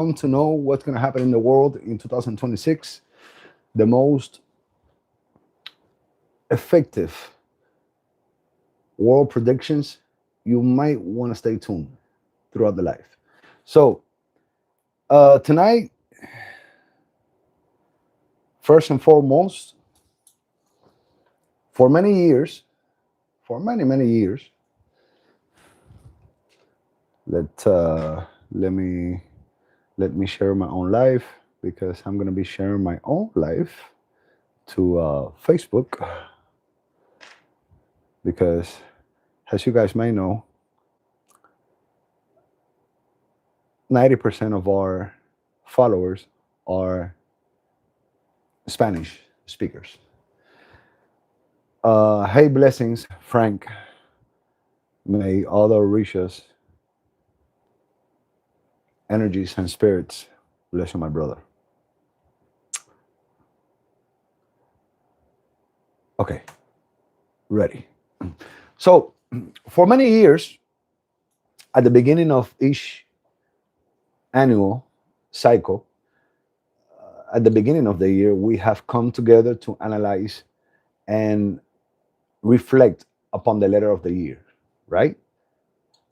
come to know what's going to happen in the world in 2026, the most effective world predictions, you might want to stay tuned throughout the life. So, tonight, first and foremost, for many years, for many years, let let me let me share my own life because I'm gonna be sharing my own life to Facebook because, as you guys may know, 90% of our followers are Spanish speakers. Hey, blessings, Frank. May all the Orishas, energies, and spirits bless you, my brother. Okay, ready. So, for many years, at the beginning of each annual cycle, at the beginning of the year, we have come together to analyze and reflect upon the letter of the year, right?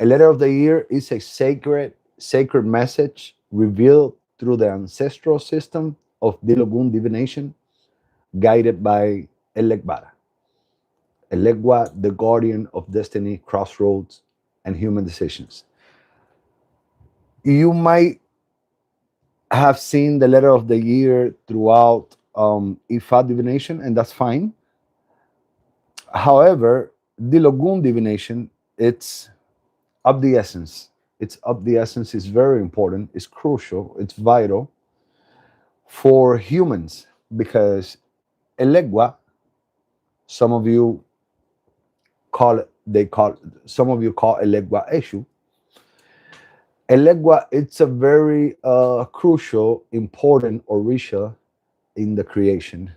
A letter of the year is a sacred message revealed through the ancestral system of Dilogun divination, guided by Elegbara. Elegua, the guardian of destiny, crossroads, and human decisions. You might have seen the letter of the year throughout Ifa divination, and that's fine. However, Dilogun divination, it's of the essence. It's of the essence is very important. It's crucial. It's vital for humans because Elegua, some of you call it, some of you call Elegua Eshu. Elegua, it's a very crucial, important Orisha in the creation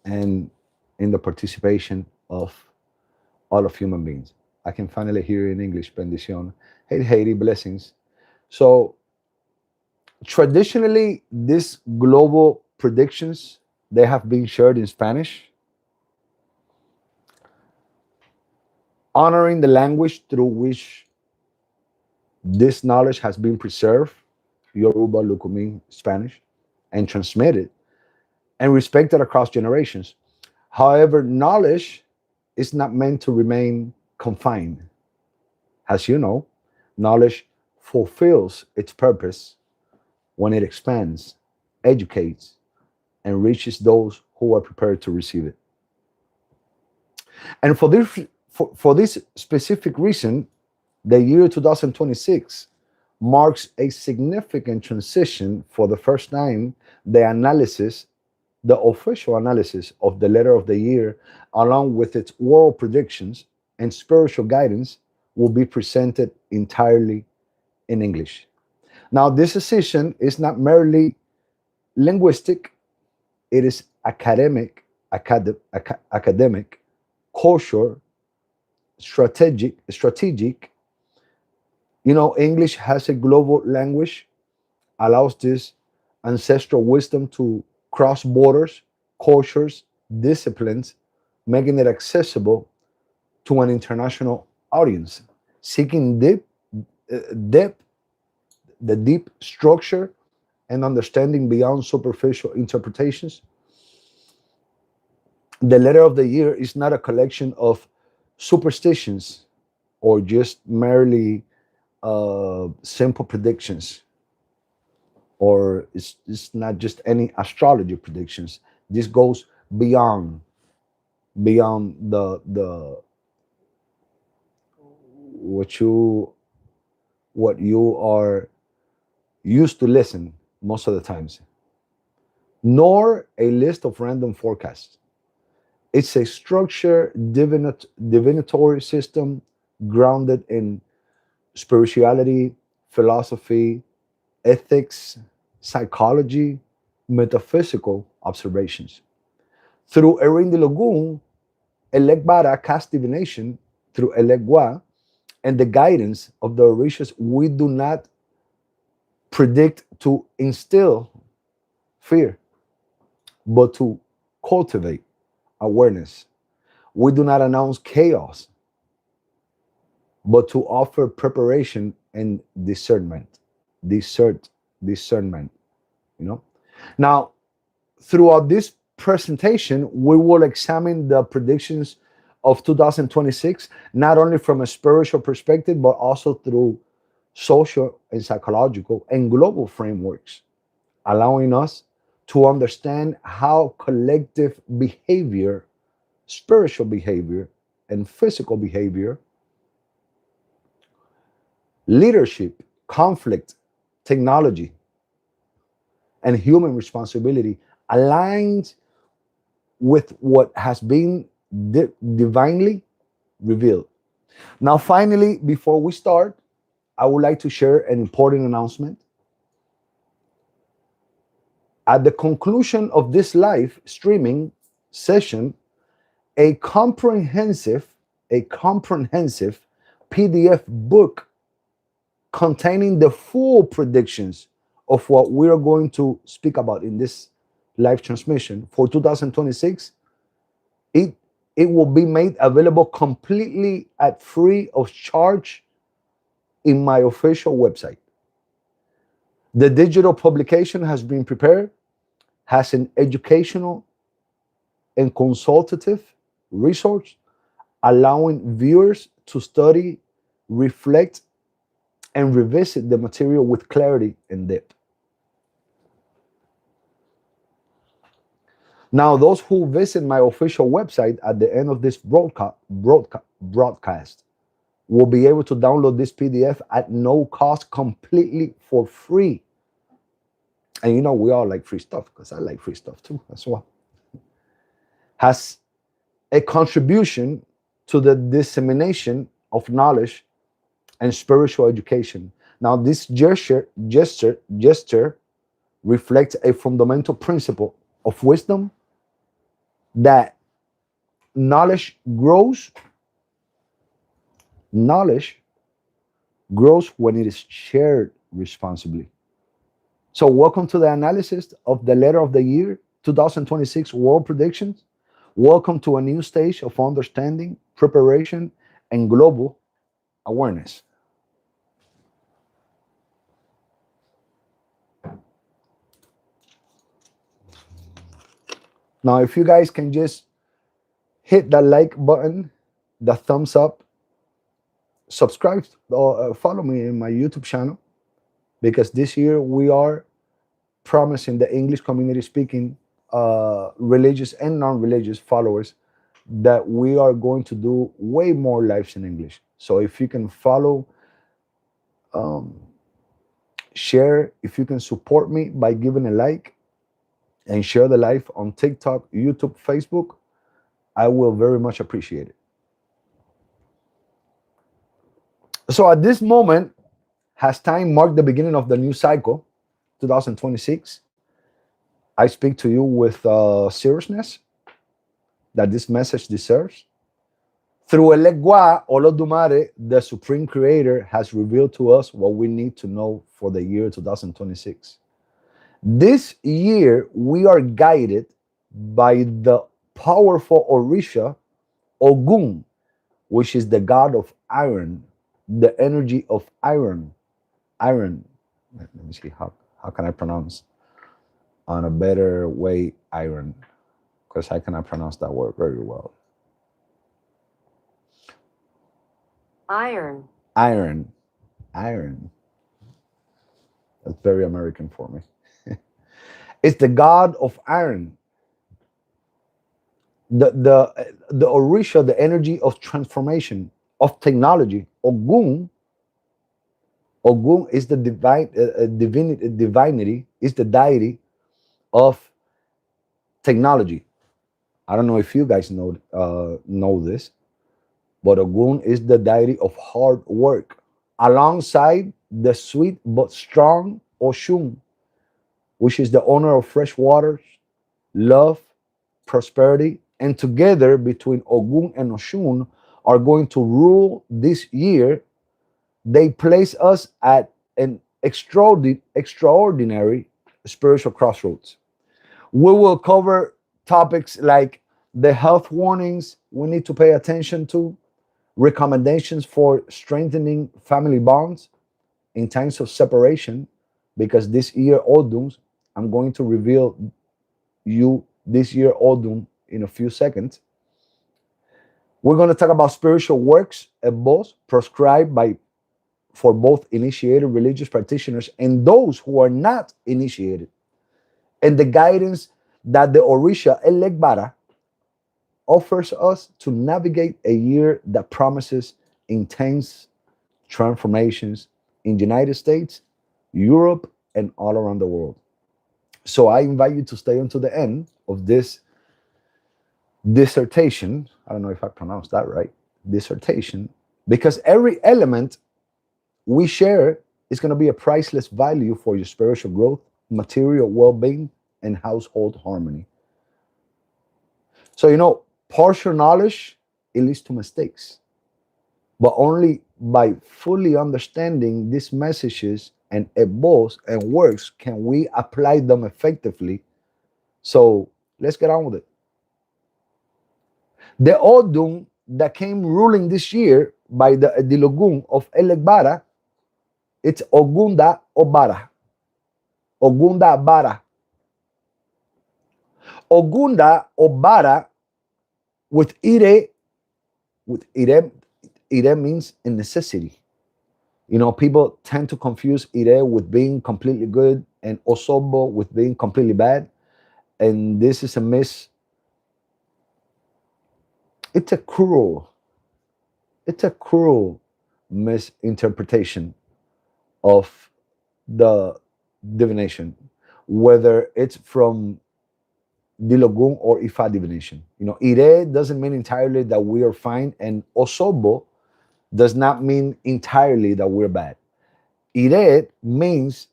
and in the participation of all of human beings. I can finally hear you in English, bendición. Hey, Haiti, blessings. So, traditionally, these global predictions, they have been shared in Spanish, honoring the language through which this knowledge has been preserved, Yoruba, Lukumi, Spanish, and transmitted and respected across generations. However, knowledge is not meant to remain confined. As you know, knowledge fulfills its purpose when it expands, educates, and reaches those who are prepared to receive it. And for this specific reason, the year 2026 marks a significant transition. For the first time, the official analysis of the letter of the year, along with its world predictions and spiritual guidance, will be presented entirely in English. Now, this decision is not merely linguistic, it is academic, culture, strategic. You know, English has a global language, allows this ancestral wisdom to cross borders, cultures, disciplines, making it accessible to an international audience, seeking depth, the deep structure and understanding beyond superficial interpretations. The letter of the year is not a collection of superstitions or just merely simple predictions, or it's not just any astrology predictions. This goes beyond the what you are used to listen most of the times, nor a list of random forecasts. It's a structured divinatory system grounded in spirituality, philosophy, ethics, psychology, metaphysical observations. Through Erin de Lagoon, Elegbara cast divination through Elegua and the guidance of the Orishas, we do not predict to instill fear, but to cultivate awareness. We do not announce chaos, but to offer preparation and discernment. Discernment, you know. Now, throughout this presentation, we will examine the predictions of 2026, not only from a spiritual perspective, but also through social and psychological and global frameworks, allowing us to understand how collective behavior, spiritual behavior, and physical behavior, leadership, conflict, technology, and human responsibility aligns with what has been divinely revealed. Now, finally, before we start, I would like to share an important announcement. At the conclusion of this live streaming session, a comprehensive PDF book containing the full predictions of what we are going to speak about in this live transmission for 2026, it will be made available completely at free of charge in my official website. The digital publication has been prepared, has an educational and consultative resource, allowing viewers to study, reflect, and revisit the material with clarity and depth. Now, those who visit my official website at the end of this broadcast will be able to download this PDF at no cost, completely for free. And you know, we all like free stuff, because I like free stuff too as well. Has a contribution to the dissemination of knowledge and spiritual education. Now, this gesture reflects a fundamental principle of wisdom, that knowledge grows when it is shared responsibly. So welcome to the analysis of the letter of the year 2026 world predictions. Welcome to a new stage of understanding, preparation, and global awareness. Now, if you guys can just hit the like button, the thumbs up, subscribe, or follow me in my YouTube channel, because this year we are promising the English community speaking religious and non-religious followers that we are going to do way more lives in English. So if you can follow, share, if you can support me by giving a like and share the live on TikTok, YouTube, Facebook, I will very much appreciate it. So at this moment, has time marked the beginning of the new cycle, 2026. I speak to you with seriousness that this message deserves. Through Elegua, Olodumare, the Supreme Creator, has revealed to us what we need to know for the year 2026. This year, we are guided by the powerful Orisha, Ogun, which is the god of iron, the energy of iron. Iron. Let me see, how can I pronounce on a better way iron? Because I cannot pronounce that word very well. Iron. Iron. Iron. That's very American for me. It's the god of iron. The Orisha, the energy of transformation, of technology. Ogun is the divinity, is the deity of technology. I don't know if you guys know this, but Ogun is the deity of hard work, alongside the sweet but strong Oshun, which is the owner of fresh waters, love, prosperity, and together between Ogun and Oshun are going to rule this year. They place us at an extraordinary spiritual crossroads. We will cover topics like the health warnings we need to pay attention to, recommendations for strengthening family bonds in times of separation, because this year Odun, I'm going to reveal you this year Odun in a few seconds. We're going to talk about spiritual works at both prescribed by for both initiated religious practitioners and those who are not initiated, and the guidance that the Orisha Elegbara offers us to navigate a year that promises intense transformations in the United States, Europe, and all around the world. So I invite you to stay until the end of this dissertation. I don't know if I pronounced that right. Dissertation, because every element we share is going to be a priceless value for your spiritual growth, material well-being, and household harmony. So, partial knowledge, it leads to mistakes. But only by fully understanding these messages and ebos and works can we apply them effectively. So let's get on with it. The Odun that came ruling this year by the Dilogun of Elegbara, it's Ogunda Obara. Ogunda Bara. Ogunda Obara with Ire means a necessity. People tend to confuse Ire with being completely good and Osobo with being completely bad. And this is a it's a cruel misinterpretation of the divination, whether it's from Dilogun or Ifa divination. Ire doesn't mean entirely that we are fine, and Osobo does not mean entirely that we're bad. Ire means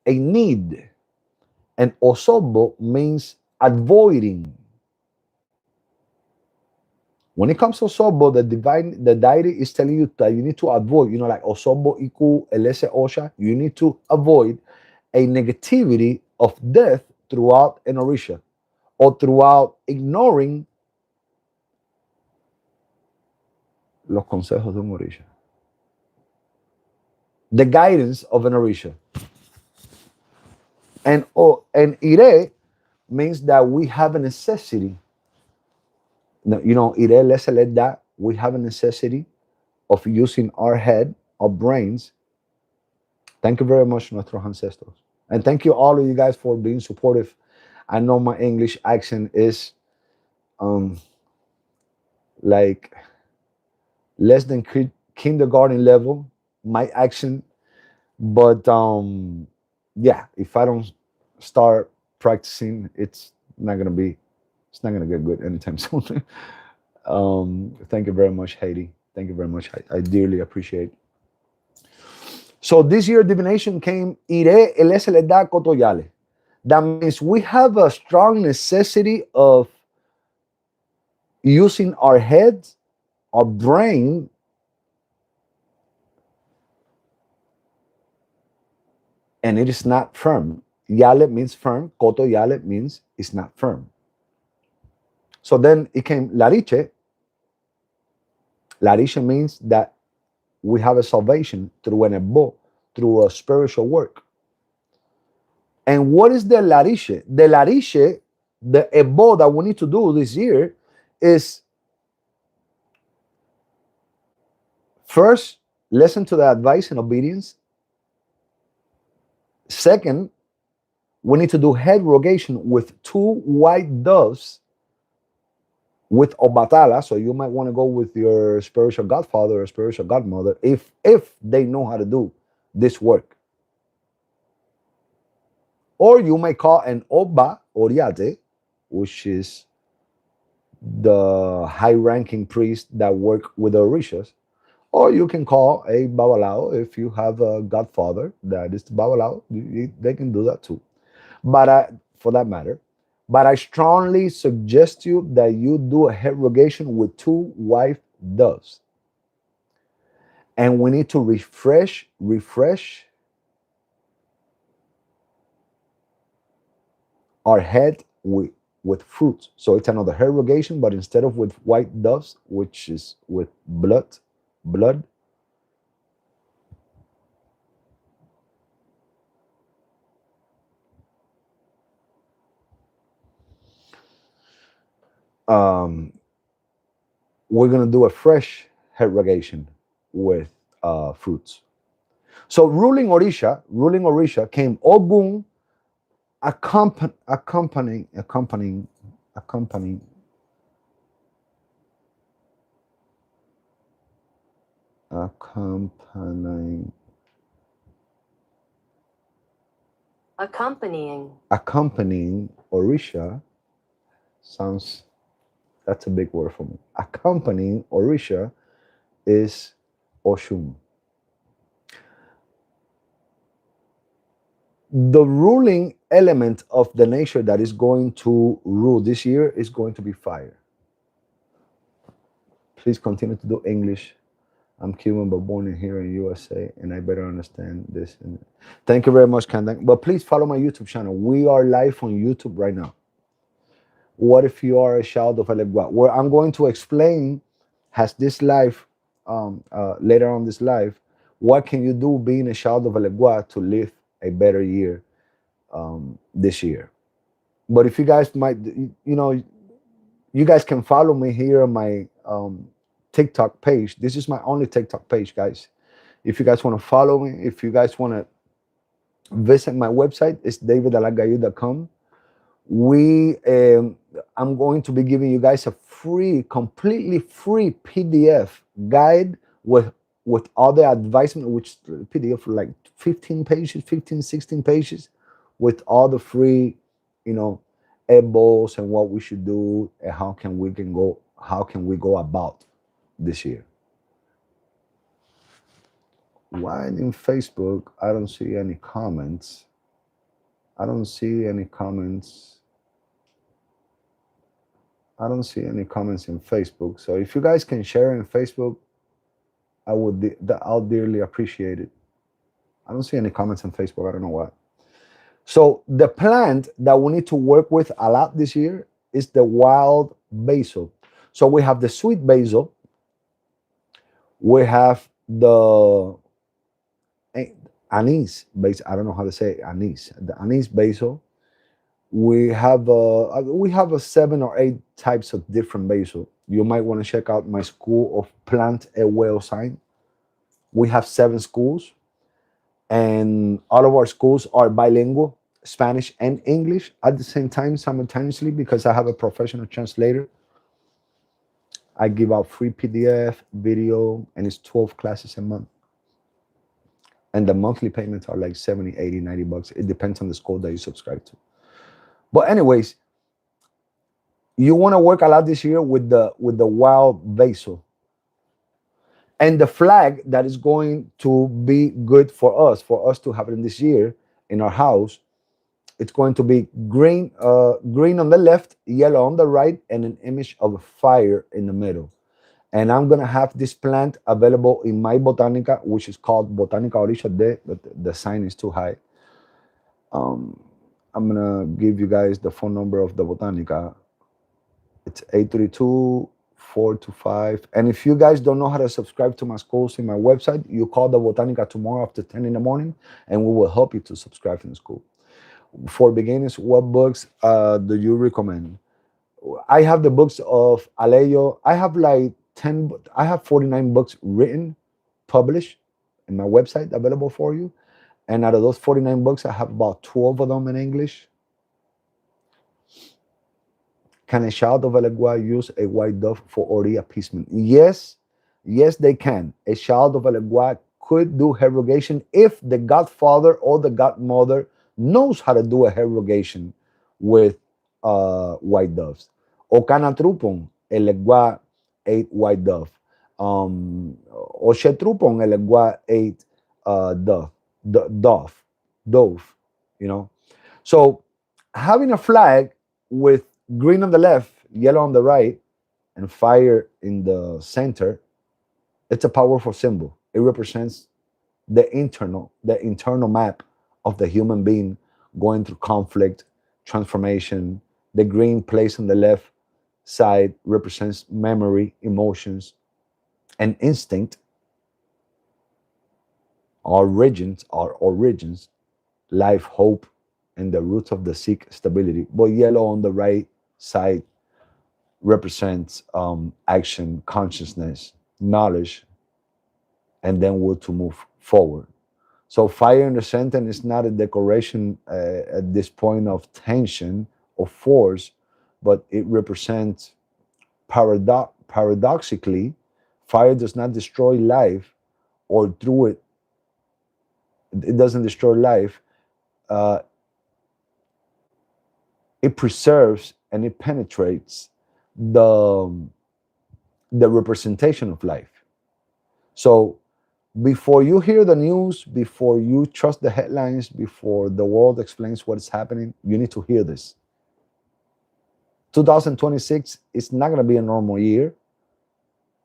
a need, and Osobo means avoiding. When it comes to Osobo, the deity is telling you that you need to avoid, like Osobo Iku Elese Osha, you need to avoid a negativity of death throughout an Orisha, or throughout ignoring los consejos de un Orisha, the guidance of an Orisha. And Ire means that we have a necessity. Ire lese let that we have a necessity of using our head, our brains. Thank you very much, nuestros ancestors. And thank you all of you guys for being supportive. I know my English accent is like less than kindergarten level, my accent. But yeah, if I don't start practicing, it's not gonna get good anytime soon. Thank you very much, Haiti. Thank you very much. I dearly appreciate. So this year divination came Ire Elese da Kotoyale. That means we have a strong necessity of using our heads, our brain, and it is not firm. Yale means firm. Koto Yale means it's not firm. So then it came Lariche. Lariche means that we have a salvation through an ebo, through a spiritual work. And what is the Lariche? The Lariche, the ebo that we need to do this year is first, listen to the advice and obedience. Second, we need to do head rogation with 2 white doves with Obatala. So you might want to go with your spiritual godfather or spiritual godmother if they know how to do this work. Or you may call an Oba Oriate, which is the high-ranking priest that work with the Orishas. Or you can call a Babalao if you have a godfather that is the Babalao. They can do that too. But for that matter, but I strongly suggest you that you do a head rogation with 2 white doves. And we need to refresh are head with fruits. So it's another herrogation, but instead of with white doves, which is with blood. Um, we're gonna do a fresh herrogation with fruits. So ruling Orisha came Ogun accompanying accompanying accompanying Orisha sounds, that's a big word for me. Accompanying Orisha is Oshun. The ruling element of the nature that is going to rule this year is going to be fire. Please continue to do English. I'm Cuban, but born in here in USA, and I better understand this. And thank you very much, Kandan. But please follow my YouTube channel. We are live on YouTube right now. What if you are a child of Elegua? Where I'm going to explain, has this life, later on this life, what can you do being a child of Elegua to live a better year this year? But if you guys might, you guys can follow me here on my TikTok page. This is my only TikTok page, guys. If you guys want to follow me, if you guys want to visit my website, it's davidalagayu.com. I'm going to be giving you guys a completely free PDF guide with all the advisement, which PDF for like 15 pages, 15, 16 pages, with all the free, edibles and what we should do and how can we go about this year. Why in Facebook I don't see any comments? I don't see any comments in Facebook. So if you guys can share in Facebook, I'll dearly appreciate it. I don't see any comments on Facebook. I don't know why. So the plant that we need to work with a lot this year is the wild basil. So we have the sweet basil. We have the anise basil. I don't know how to say anise. The anise basil. We have a 7 or 8 types of different basil. You might want to check out my school of plant a well sign. We have 7 schools, and all of our schools are bilingual, Spanish and English at the same time, simultaneously, because I have a professional translator. I give out free PDF, video, and it's 12 classes a month. And the monthly payments are like 70, 80, 90 bucks. It depends on the school that you subscribe to. But anyways, you want to work a lot this year with the wild basil. And the flag that is going to be good for us to have it in this year in our house, it's going to be green on the left, yellow on the right, and an image of a fire in the middle. And I'm going to have this plant available in my Botanica, which is called Botanica Orisha de, but the sign is too high. I'm going to give you guys the phone number of the Botanica. It's 832-425. And if you guys don't know how to subscribe to my schools in my website, you call the Botanica tomorrow after 10 in the morning, and we will help you to subscribe to the school. For beginners, what books do you recommend? I have the books of Aggayu. I have like 49 books written, published in my website available for you. And out of those 49 books, I have about 12 of them in English. Can a child of Elegua use a white dove for Ori appeasement? Yes, they can. A child of Elegua could do herrogation if the godfather or the godmother knows how to do a herrogation with white doves. Okana trupon, Elegua ate white dove. Oshe trupon, Elegua ate dove, So having a flag with green on the left, yellow on the right, and fire in the center, it's a powerful symbol. It represents the internal map of the human being going through conflict, transformation. The green place on the left side represents memory, emotions, and instinct. Our origins, life, hope, and the roots of the seek stability. But yellow on the right side represents action, consciousness, knowledge, and then will to move forward. So fire in the center is not a decoration at this point of tension or force, but it represents paradoxically, fire does not destroy life, or through it, it doesn't destroy life. Uh, it preserves and it penetrates the representation of life. So before you hear the news, before you trust the headlines, before the world explains what is happening, you need to hear this. 2026 is not going to be a normal year.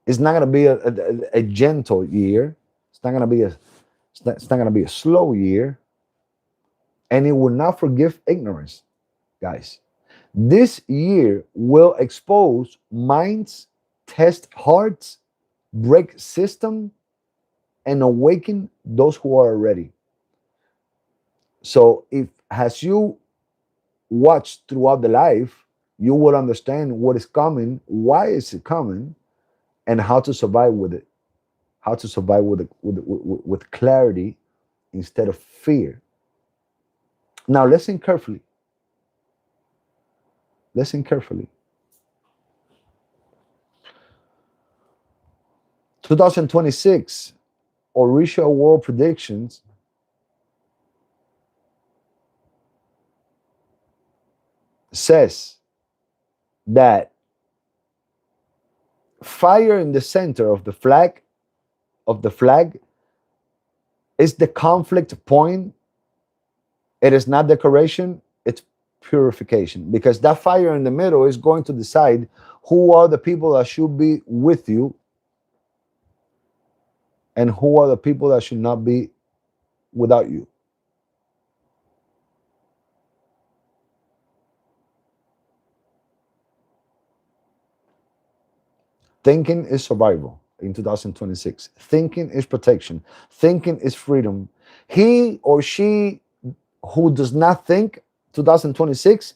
It's not going to be a gentle year. It's not going to be a slow year, and it will not forgive ignorance, guys. This year will expose minds, test hearts, break system, and awaken those who are ready. So if as you watch throughout the life, you will understand what is coming, why is it coming, and how to survive with it. How to survive with clarity instead of fear. Now listen carefully. Listen carefully. 2026 Orisha world predictions says that fire in the center of the flag is the conflict point. It is not decoration, it's purification, because that fire in the middle is going to decide who are the people that should be with you and who are the people that should not be without you. Thinking is survival in 2026. Thinking is protection. Thinking is freedom. He or she who does not think, 2026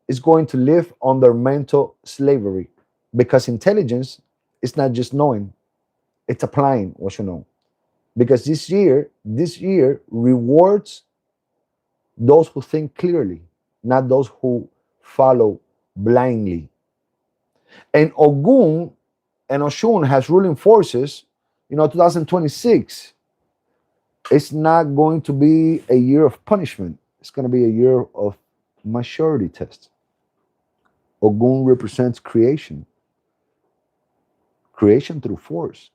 is going to live under mental slavery, because intelligence is not just knowing, it's applying what you know. Because this year rewards those who think clearly, not those who follow blindly. And Ogun and Oshun has ruling forces. 2026 it's not going to be a year of punishment. It's going to be a year of maturity test. Ogun represents creation through force.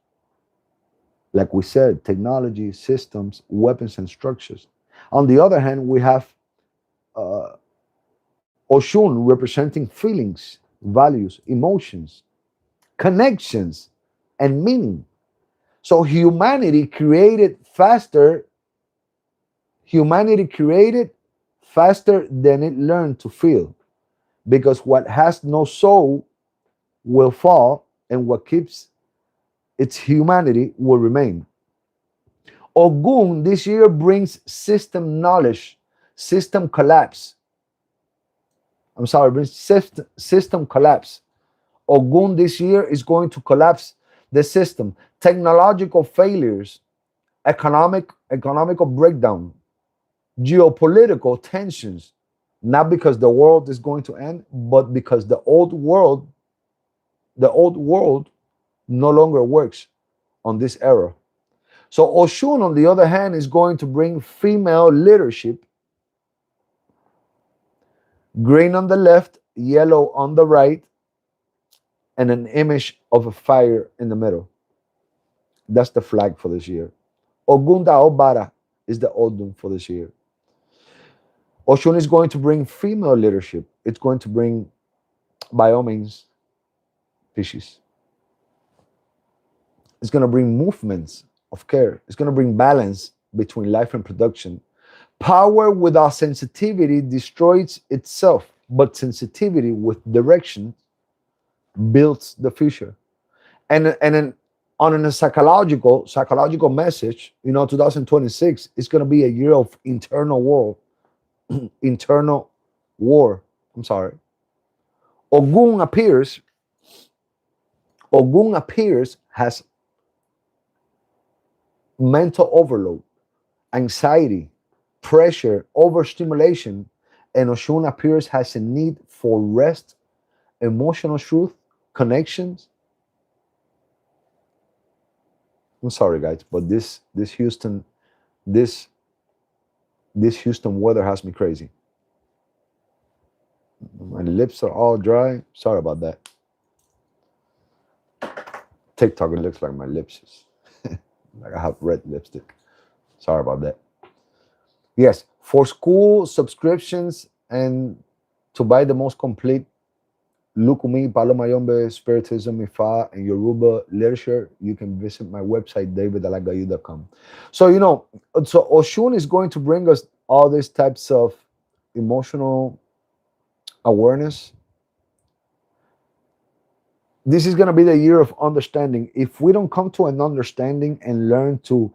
Like we said, technology, systems, weapons, and structures. On the other hand, we have Oshun representing feelings, values, emotions, connections, and meaning. So humanity created faster than it learned to feel, because what has no soul will fall, and what keeps its humanity will remain. Ogun this year brings system knowledge, system collapse. Brings system collapse. Ogun this year is going to collapse the system. Technological failures, economical breakdown, geopolitical tensions, not because the world is going to end, but because the old world no longer works on this era. So Oshun, on the other hand, is going to bring female leadership. Green on the left, yellow on the right, and an image of a fire in the middle. That's the flag for this year. Ogunda Obara is the Odun for this year. Oshun is going to bring female leadership. It's going to bring, by all means, species. It's going to bring movements of care. It's going to bring balance between life and production. Power without sensitivity destroys itself, but sensitivity with direction builds the future. And then on a psychological message, 2026 is going to be a year of internal war. Internal war. I'm sorry. Ogun appears. Ogun appears has mental overload, anxiety, pressure, overstimulation, and Oshun appears has a need for rest, emotional truth, connections. I'm sorry, guys, but this Houston this Houston weather has me crazy. My lips are all dry. Sorry about that. TikTok, it looks like my lips is like I have red lipstick. Sorry about that. Yes, for school subscriptions and to buy the most complete Lukumi, Palo Mayombe, Spiritism, Ifa, and Yoruba literature, you can visit my website, david@aggayu.com. So, so Oshun is going to bring us all these types of emotional awareness. This is going to be the year of understanding. If we don't come to an understanding and learn to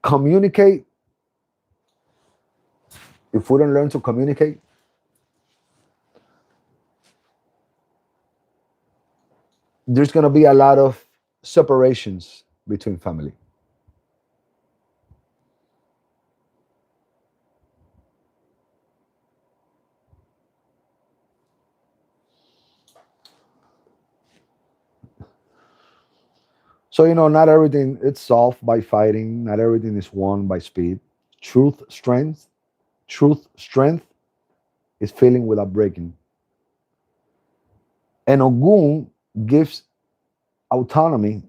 communicate, if we don't learn to communicate, there's going to be a lot of separations between family. So, not everything is solved by fighting. Not everything is won by speed. Truth, strength is feeling without breaking. And Ogun gives autonomy,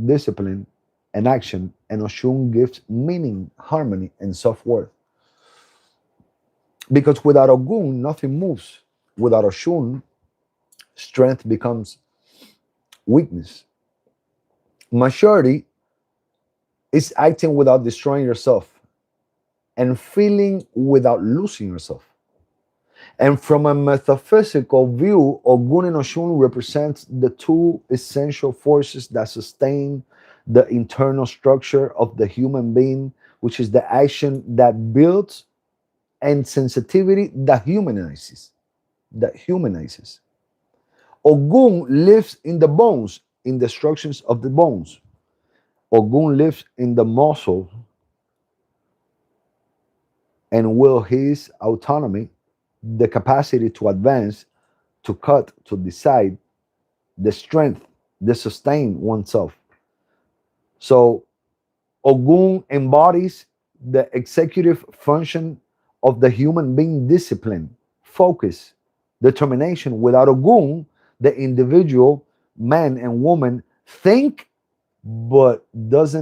discipline, and action. And Oshun gives meaning, harmony, and self-worth. Because without Ogun, nothing moves. Without Oshun, strength becomes weakness. Maturity is acting without destroying yourself and feeling without losing yourself. And from a metaphysical view, Ogun and Oshun represent the two essential forces that sustain the internal structure of the human being, which is the action that builds and sensitivity that humanizes. Ogun lives in the bones, in the structures of the bones. Ogun lives in the muscle and will his autonomy, the capacity to advance, to cut, to decide, the strength, the sustain oneself. So Ogun embodies the executive function of the human being: discipline, focus, determination. Without Ogun, the individual, man and woman, think but does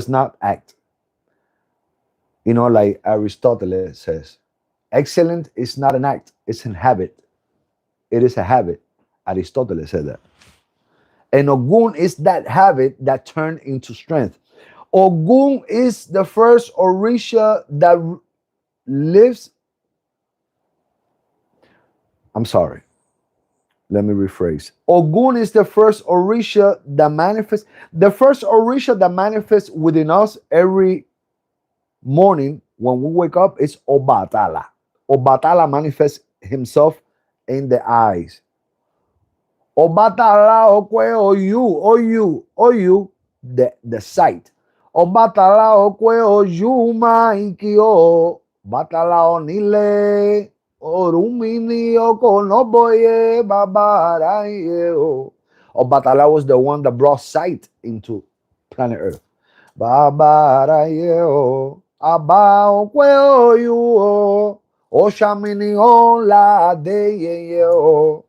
not act. Like Aristotle says, excellent is not an act, it's a habit. It is a habit. Aristotle said that. And Ogun is that habit that turned into strength. Ogun is the first Orisha that lives. I'm sorry. Let me rephrase. Ogun is the first Orisha that manifests. The first Orisha that manifests within us every morning when we wake up is Obatala. Obatala manifests himself in the eyes. Obatala okwe oyu, the sight. Obatala okwe oyu maikio. Batala onile. Orumini okonoboye babarayo. Obatala was the one that brought sight into planet Earth. Babarayo. Aba okwe oyu. Oshamini on la deyeo.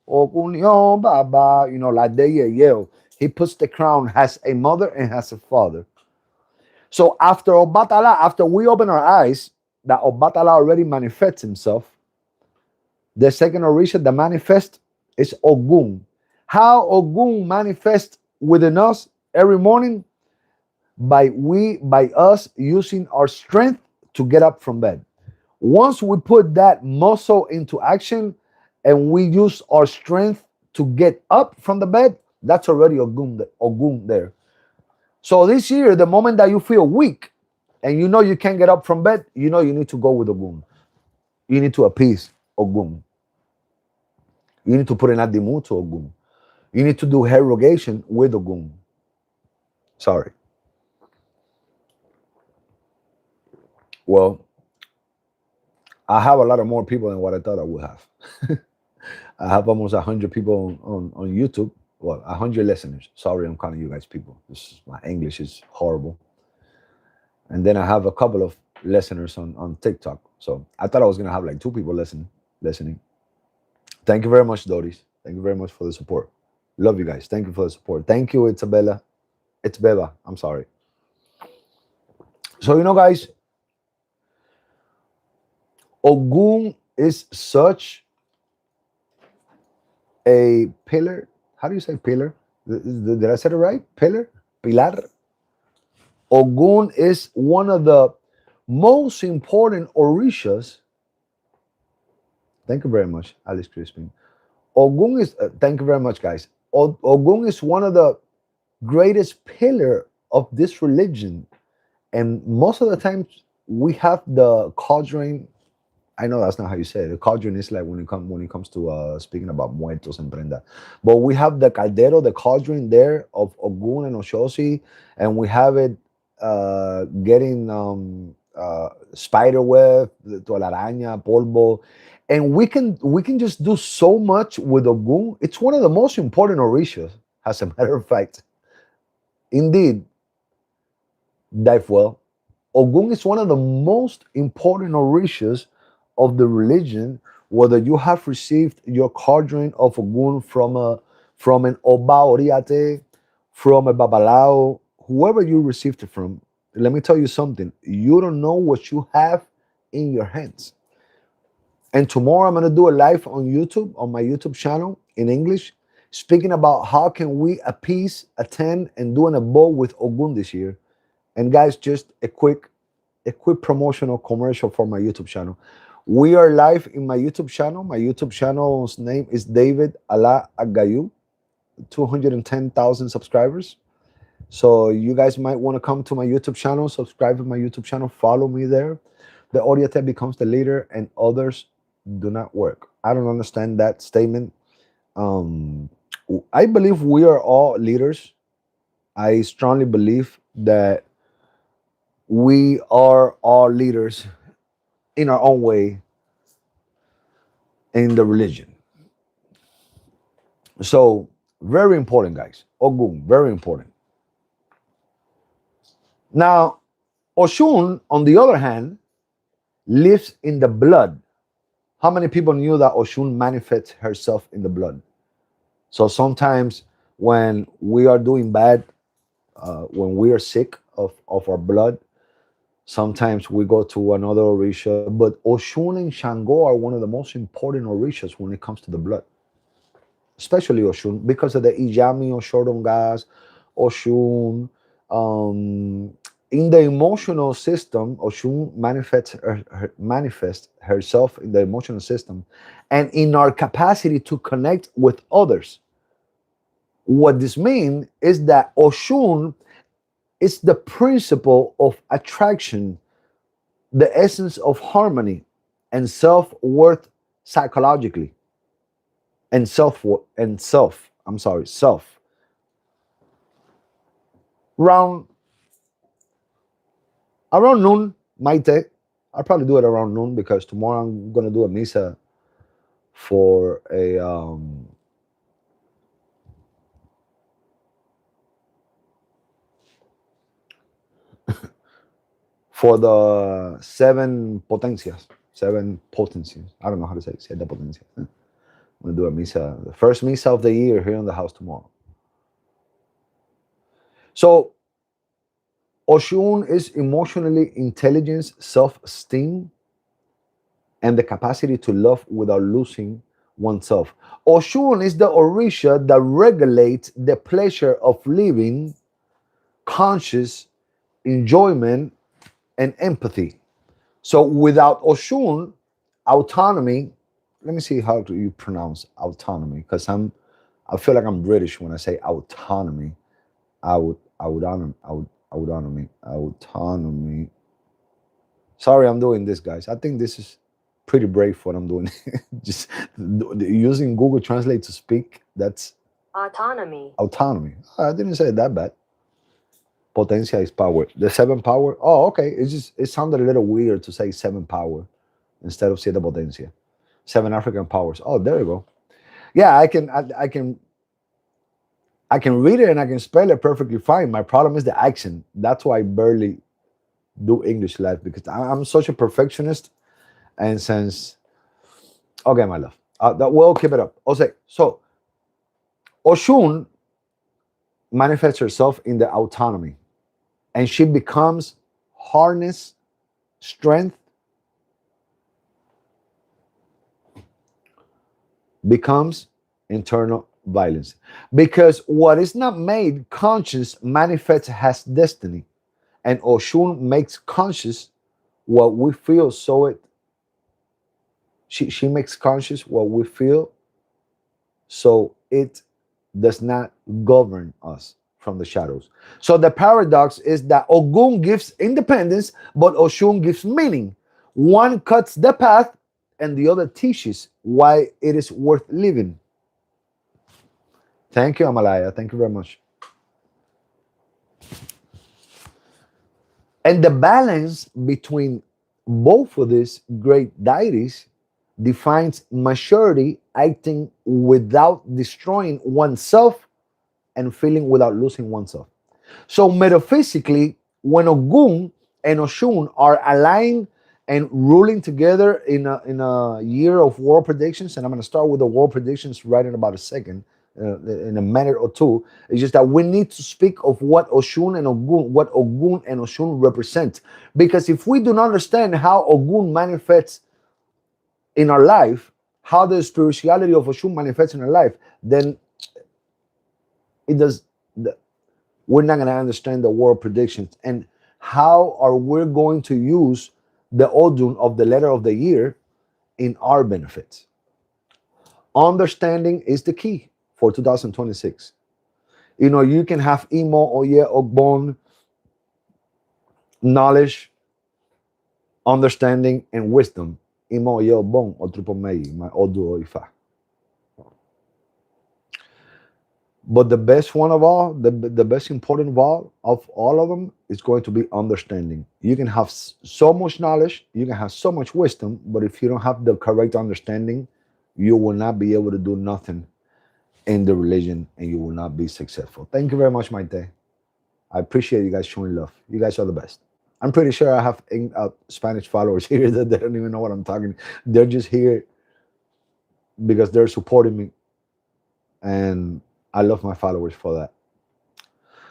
Okunyo baba. La deyeo. He puts the crown, has a mother and has a father. So after Obatala, after we open our eyes, that Obatala already manifests himself. The second Orisha that manifests is Ogun. How Ogun manifests within us every morning? by us using our strength to get up from bed. Once we put that muscle into action and we use our strength to get up from the bed, that's already Ogun there. So this year, the moment that you feel weak and you know you can't get up from bed, you know you need to go with Ogun. You need to appease Ogun. You need to put an adimu to Ogun. You need to do hair rogation with Ogun. Sorry. Well, I have a lot of more people than what I thought I would have. I have almost 100 people on YouTube. Well, 100 listeners. Sorry, I'm calling you guys people. My English is horrible. And then I have a couple of listeners on TikTok. So I thought I was going to have like 2 people listening. Thank you very much, Doris. Thank you very much for the support. Love you guys. Thank you for the support. Thank you, Isabella. It's Beba. I'm sorry. So, guys, Ogun is such a pillar. How do you say pillar? Did I say it right? Pillar? Pilar? Ogun is one of the most important Orishas. Thank you very much, Alice Crispin. Ogun is, thank you very much, guys. Ogun is one of the greatest pillar of this religion. And most of the times we have the cauldron. I know that's not how you say it. The cauldron is like when it comes to speaking about muertos and prenda. But we have the caldero, the cauldron there of Ogun and Oshosi, and we have it getting spider web, telaraña, polvo, and we can just do so much with Ogun. It's one of the most important orishas, as a matter of fact. Indeed, dive well. Ogun is one of the most important orishas of the religion, whether you have received your cauldron of Ogun from an Oba Oriate, from a Babalao, whoever you received it from. Let me tell you something. You don't know what you have in your hands. And tomorrow I'm going to do a live on YouTube, on my YouTube channel in English, speaking about how can we appease, attend, and do an abo with Ogun this year. And guys, just a quick promotional commercial for my YouTube channel. We are live in my YouTube channel. My YouTube channel's name is David Ala Aggayu, 210,000 subscribers. So you guys might want to come to my YouTube channel, subscribe to my YouTube channel, follow me there. The Oriate becomes the leader and others do not work. I don't understand that statement. I believe we are all leaders. I strongly believe that we are all leaders in our own way in the religion. So, very important, guys. Ogun, very important. Now, Oshun, on the other hand, lives in the blood. How many people knew that Oshun manifests herself in the blood? So sometimes when we are doing bad, when we are sick of our blood, sometimes we go to another Orisha, but Oshun and Shango are one of the most important Orishas when it comes to the blood. Especially Oshun, because of the Ijami Oshodongas, Oshun. In the emotional system, Oshun manifests herself in the emotional system and in our capacity to connect with others. What this means is that Oshun is the principle of attraction, the essence of harmony and self-worth psychologically. And self. Around noon, might take. I'll probably do it around noon because tomorrow I'm gonna do a misa for a for the seven potencias. I don't know how to say it. Siete potencias. I'm gonna do a misa, the first misa of the year here in the house tomorrow. So Oshun is emotionally intelligence, self-esteem, and the capacity to love without losing oneself. Oshun is the Orisha that regulates the pleasure of living conscious enjoyment, and empathy. So without Oshun, autonomy, let me see how do you pronounce autonomy, because I feel like I'm British when I say autonomy. Autonomy. Sorry, I'm doing this, guys. I think this is pretty brave what I'm doing. Just using Google Translate to speak. That's autonomy. Autonomy. I didn't say it that bad. Potencia is power. The seven power. Oh, okay. It sounded a little weird to say seven power instead of siete potencia. Seven African powers. Oh, there you go. Yeah, I can read it and I can spell it perfectly fine. My problem is the accent. That's why I barely do English live, because I'm such a perfectionist. And since okay, my love, we'll keep it up. Okay, so Oshun manifests herself in the autonomy, and she becomes harness, strength, becomes internal violence. Because what is not made conscious manifests as destiny, and Oshun makes conscious what we feel. So she makes conscious what we feel, so it does not govern us from the shadows. So the paradox is that Ogun gives independence, but Oshun gives meaning. One cuts the path, and the other teaches why it is worth living. Thank you, Amalaya. Thank you very much. And the balance between both of these great deities defines maturity, acting without destroying oneself and feeling without losing oneself. So metaphysically, when Ogun and Oshun are aligned and ruling together in a year of world predictions, and I'm going to start with the world predictions right in about a second, in a minute or two. It's just that we need to speak of what Oshun and Ogun, what Ogun and Oshun represent, because if we do not understand how Ogun manifests in our life, how the spirituality of Oshun manifests in our life, then it does. We're not going to understand the world predictions, and how are we going to use the Odun of the letter of the year in our benefits. Understanding is the key for 2026. You know, you can have Imo, Oye, Ogbon, knowledge, understanding, and wisdom. Imo, Oye, Ogbon, Otrupomei, my Odu, Oifa. But the best one of all, the best important of all of them is going to be understanding. You can have so much knowledge, you can have so much wisdom, but if you don't have the correct understanding, you will not be able to do nothing in the religion, and you will not be successful. Thank you very much, Maite. I appreciate you guys showing love. You guys are the best. I'm pretty sure I have Spanish followers here that they don't even know what I'm talking. They're just here because they're supporting me, and I love my followers for that.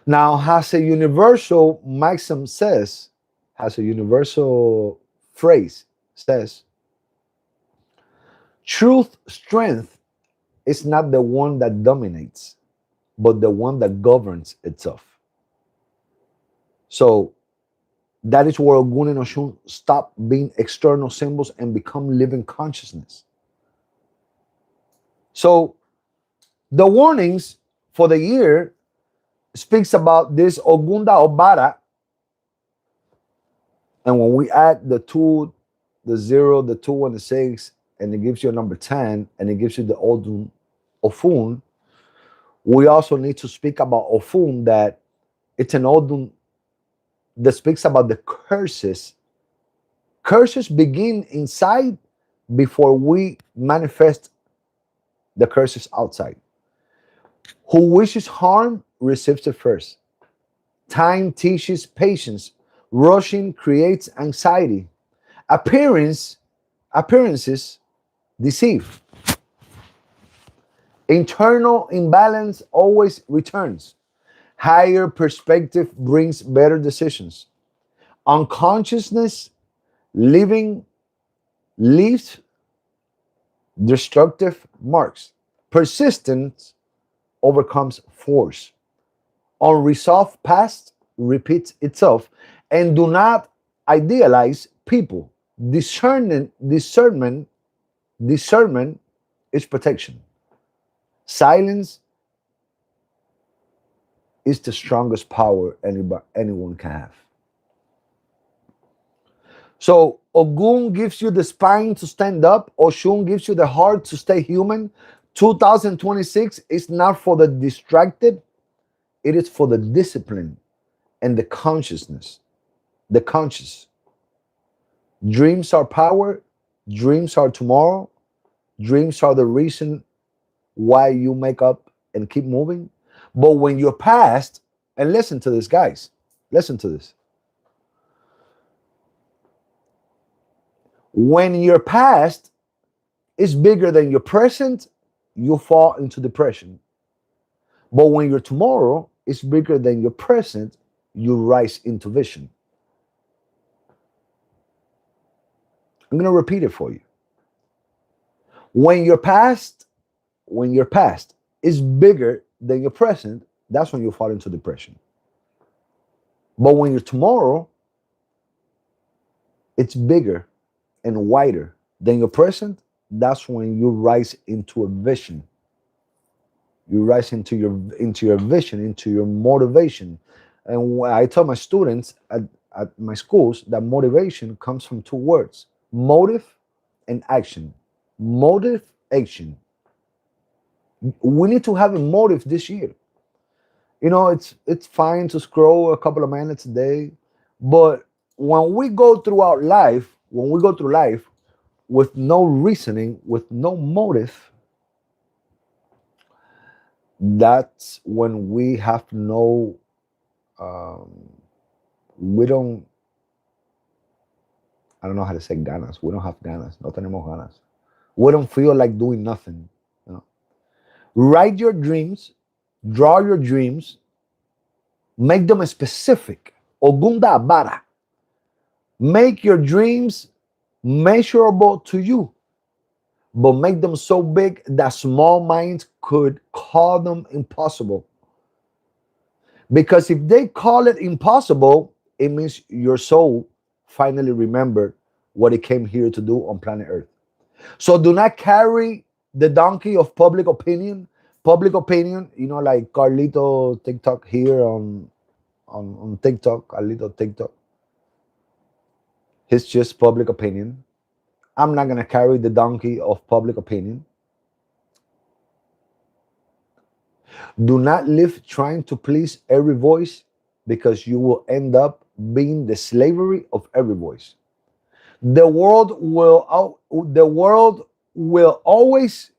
Now, has a universal maxim says, has a universal phrase says, truth, strength is not the one that dominates, but the one that governs itself. So that is where Ogun and Oshun stop being external symbols and become living consciousness. So the warnings for the year speaks about this Ogunda Obara. And when we add the 2, the 0, the 2, and the 6, and it gives you a number 10, and it gives you the Odun Ofun, we also need to speak about Ofun, that it's an Odun that speaks about the curses. Curses begin inside before we manifest the curses outside. Who wishes harm receives it first. Time teaches patience. Rushing creates anxiety. Appearances deceive. Internal imbalance always returns. Higher perspective brings better decisions. Unconsciousness living leaves destructive marks. Persistence overcomes force. Unresolved past repeats itself. And do not idealize people. Discernment is protection. Silence is the strongest power anyone can have. So Ogun gives you the spine to stand up. Oshun gives you the heart to stay human. 2026 is not for the distracted. It is for the discipline and the consciousness. The conscious. Dreams are power. Dreams are tomorrow. Dreams are the reason why you make up and keep moving. But when you're past, and listen to this, guys, listen to this. When your past is bigger than your present, you fall into depression. But when your tomorrow is bigger than your present, you rise into vision. I'm going to repeat it for you. When your past is bigger than your present, that's when you fall into depression. But when your tomorrow, it's bigger and wider than your present, that's when you rise into a vision. You rise into your vision, into your motivation. And I tell my students at my schools that motivation comes from two words: motive and action. Motive, action. We need to have a motive this year. You know, it's fine to scroll a couple of minutes a day, but when we go through life with no reasoning, with no motive, that's when we have no, we don't, I don't know how to say ganas. We don't have ganas. No tenemos ganas. We don't feel like doing nothing. You know? Write your dreams, draw your dreams, make them specific. Ogunda bara. Make your dreams measurable to you, but make them so big that small minds could call them impossible. Because if they call it impossible, it means your soul finally remembered what it came here to do on planet Earth. So do not carry the donkey of public opinion. Public opinion, you know, like Carlito TikTok here on TikTok, Carlito TikTok. It's just public opinion. I'm not going to carry the donkey of public opinion. Do not live trying to please every voice, because you will end up being the slavery of every voice. The world will always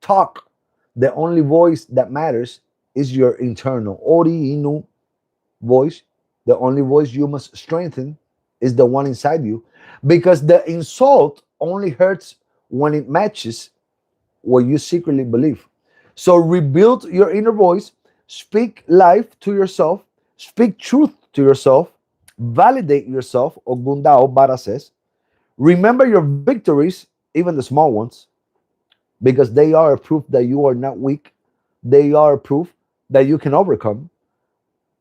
talk. The only voice that matters is your internal Ori Inu voice. The only voice you must strengthen is the one inside you, because the insult only hurts when it matches what you secretly believe. So rebuild your inner voice, speak life to yourself, speak truth to yourself, validate yourself. Ogundao Bara says, remember your victories, even the small ones, because they are a proof that you are not weak. They are a proof that you can overcome.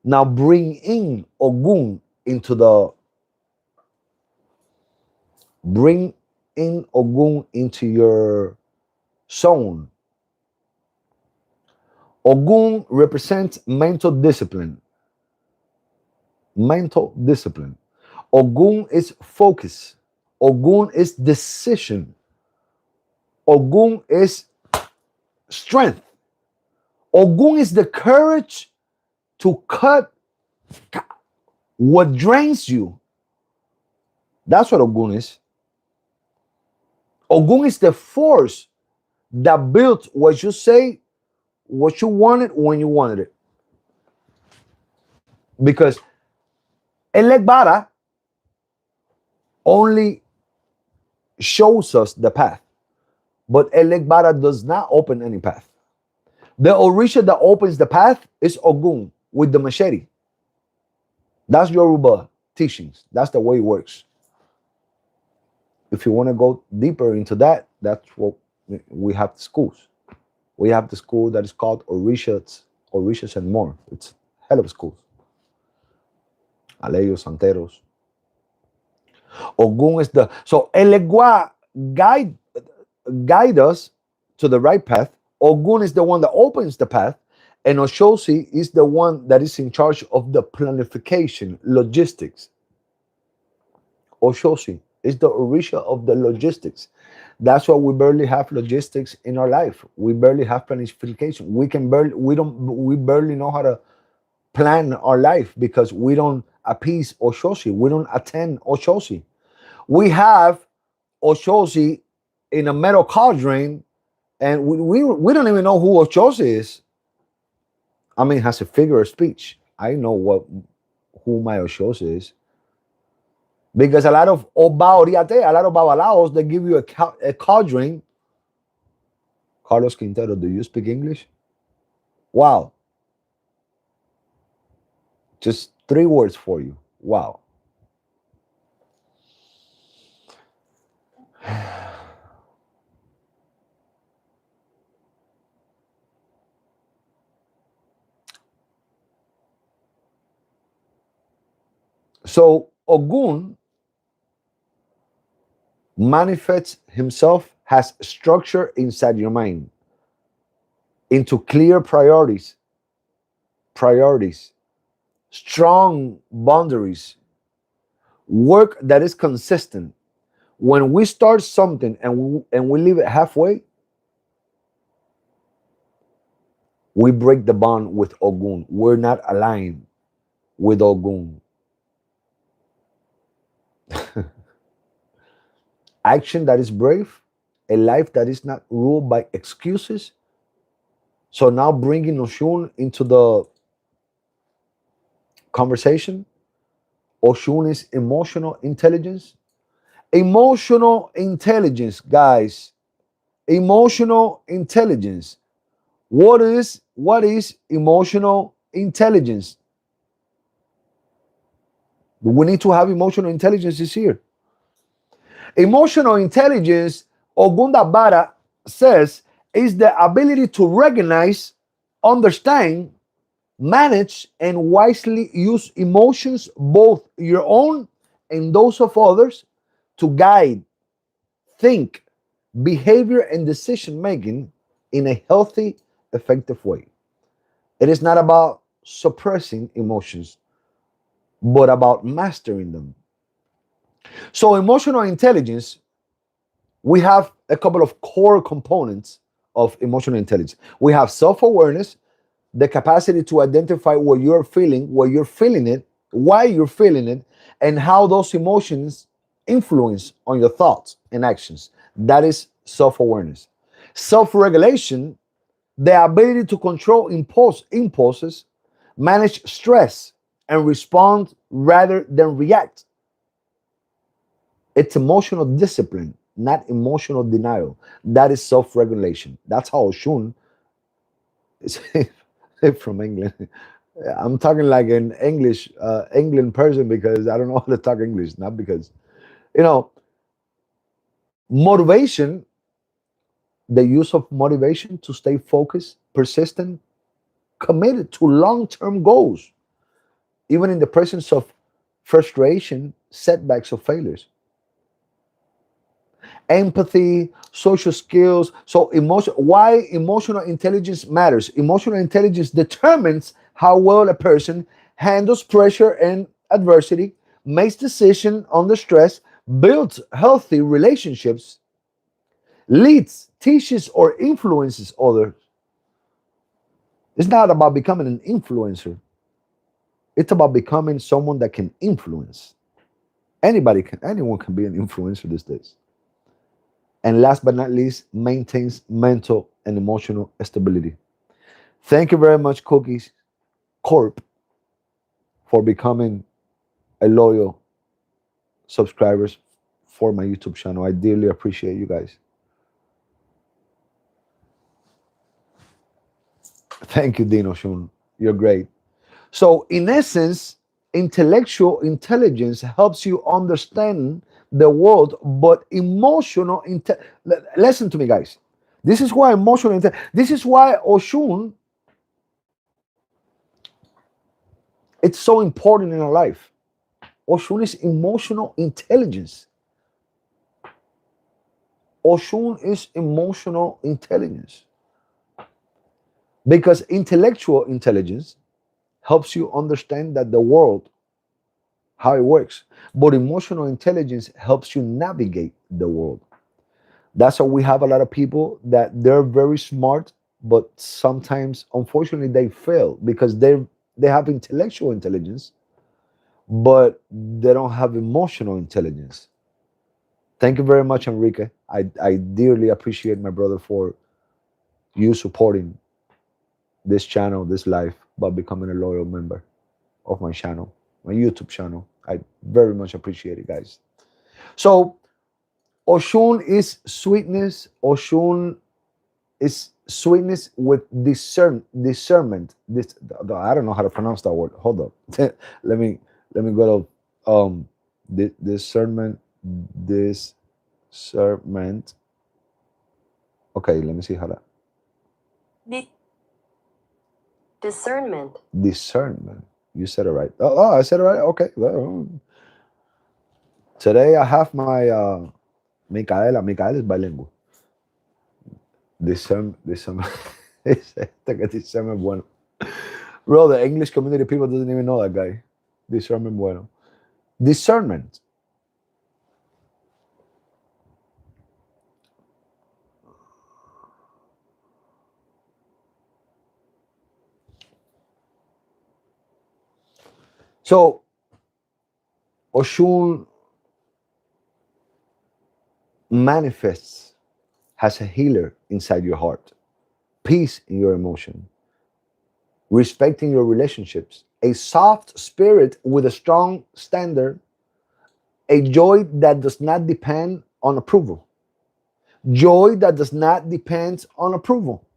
Now bring in Ogun into your zone. Ogun represents mental discipline. Mental discipline. Ogun is focus. Ogun is decision. Ogun is strength. Ogun is the courage to cut what drains you. That's what Ogun is. Ogun is the force that built what you say, what you wanted when you wanted it. Because Elegbara only shows us the path, but Elegbara does not open any path. The Orisha that opens the path is Ogun with the machete. That's Yoruba teachings. That's the way it works. If you want to go deeper into that, that's what we have the schools. We have the school that is called Orishas and more. It's hell of schools. Aleyos, Santeros. Ogun is the, so Elegua guide us to the right path. Ogun is the one that opens the path, and Oshosi is the one that is in charge of the planification, logistics. Oshosi is the Orisha of the logistics. That's why we barely have logistics in our life. We barely have planification. We barely know how to plan our life because we don't appease Oshosi. We don't attend Oshosi. We have Oshosi in a metal cauldron, and we don't even know who Oshosi is. I mean, has a figure of speech. I know who my Oshosi is. Because a lot of babalaos, they give you a cauldron. Carlos Quintero, do you speak English? Wow. Just 3 words for you. Wow. So Ogun manifests himself, has structure inside your mind into clear priorities, strong boundaries, work that is consistent. When we start something and we leave it halfway, we break the bond with Ogun. We're not aligned with Ogun. Action that is brave, a life that is not ruled by excuses. So now bringing Oshun into the conversation. Oshun is emotional intelligence. Emotional intelligence, guys. Emotional intelligence. What is emotional intelligence? We need to have emotional intelligence this year. Emotional intelligence, Ogunda Bara says, is the ability to recognize, understand, manage, and wisely use emotions, both your own and those of others, to guide, think, behavior, and decision making in a healthy, effective way. It is not about suppressing emotions, but about mastering them. So, emotional intelligence, we have a couple of core components of emotional intelligence. We have self-awareness, the capacity to identify what you're feeling, why you're feeling it, and how those emotions influence on your thoughts and actions. That is self-awareness. Self-regulation, the ability to control impulses, manage stress, and respond rather than react. It's emotional discipline, not emotional denial. That is self-regulation. That's how Oshun is from England. I'm talking like an English, England person because I don't know how to talk English, not because, motivation, the use of motivation to stay focused, persistent, committed to long-term goals, even in the presence of frustration, setbacks, or failures. Empathy, social skills. So why emotional intelligence matters? Emotional intelligence determines how well a person handles pressure and adversity, makes decisions under stress, builds healthy relationships, leads, teaches, or influences others. It's not about becoming an influencer. It's about becoming someone that can influence. Anyone can be an influencer these days. And last but not least, maintains mental and emotional stability. Thank you very much, Cookies Corp, for becoming a loyal subscribers for my YouTube channel. I dearly appreciate you guys. Thank you, Dino Shun. You're great. So, in essence, intellectual intelligence helps you understand the world, but listen to me, guys. This is why this is why Oshun, it's so important in our life. Oshun is emotional intelligence. Oshun is emotional intelligence. Because intellectual intelligence helps you understand that the world, how it works. But emotional intelligence helps you navigate the world. That's why we have a lot of people that they're very smart, but sometimes, unfortunately, they fail because they have intellectual intelligence, but they don't have emotional intelligence. Thank you very much, Enrique. I dearly appreciate my brother for you supporting this channel, this life, by becoming a loyal member of my channel, my YouTube channel. I very much appreciate it, guys. So Oshun is sweetness. Oshun is sweetness with discernment. This I don't know how to pronounce that word. Hold up. let me go to discernment. Discernment. Okay, let me see how that. Discernment. Discernment. You said it right. Oh, I said it right. Okay. Well, today I have my Micaela. Micaela is bilingual. Discernment. Discernment bueno. Bro, the English community people doesn't even know that guy. Discernment bueno. Discernment. So Oshun manifests as a healer inside your heart, peace in your emotion, respecting your relationships, a soft spirit with a strong standard, a joy that does not depend on approval. Joy that does not depend on approval.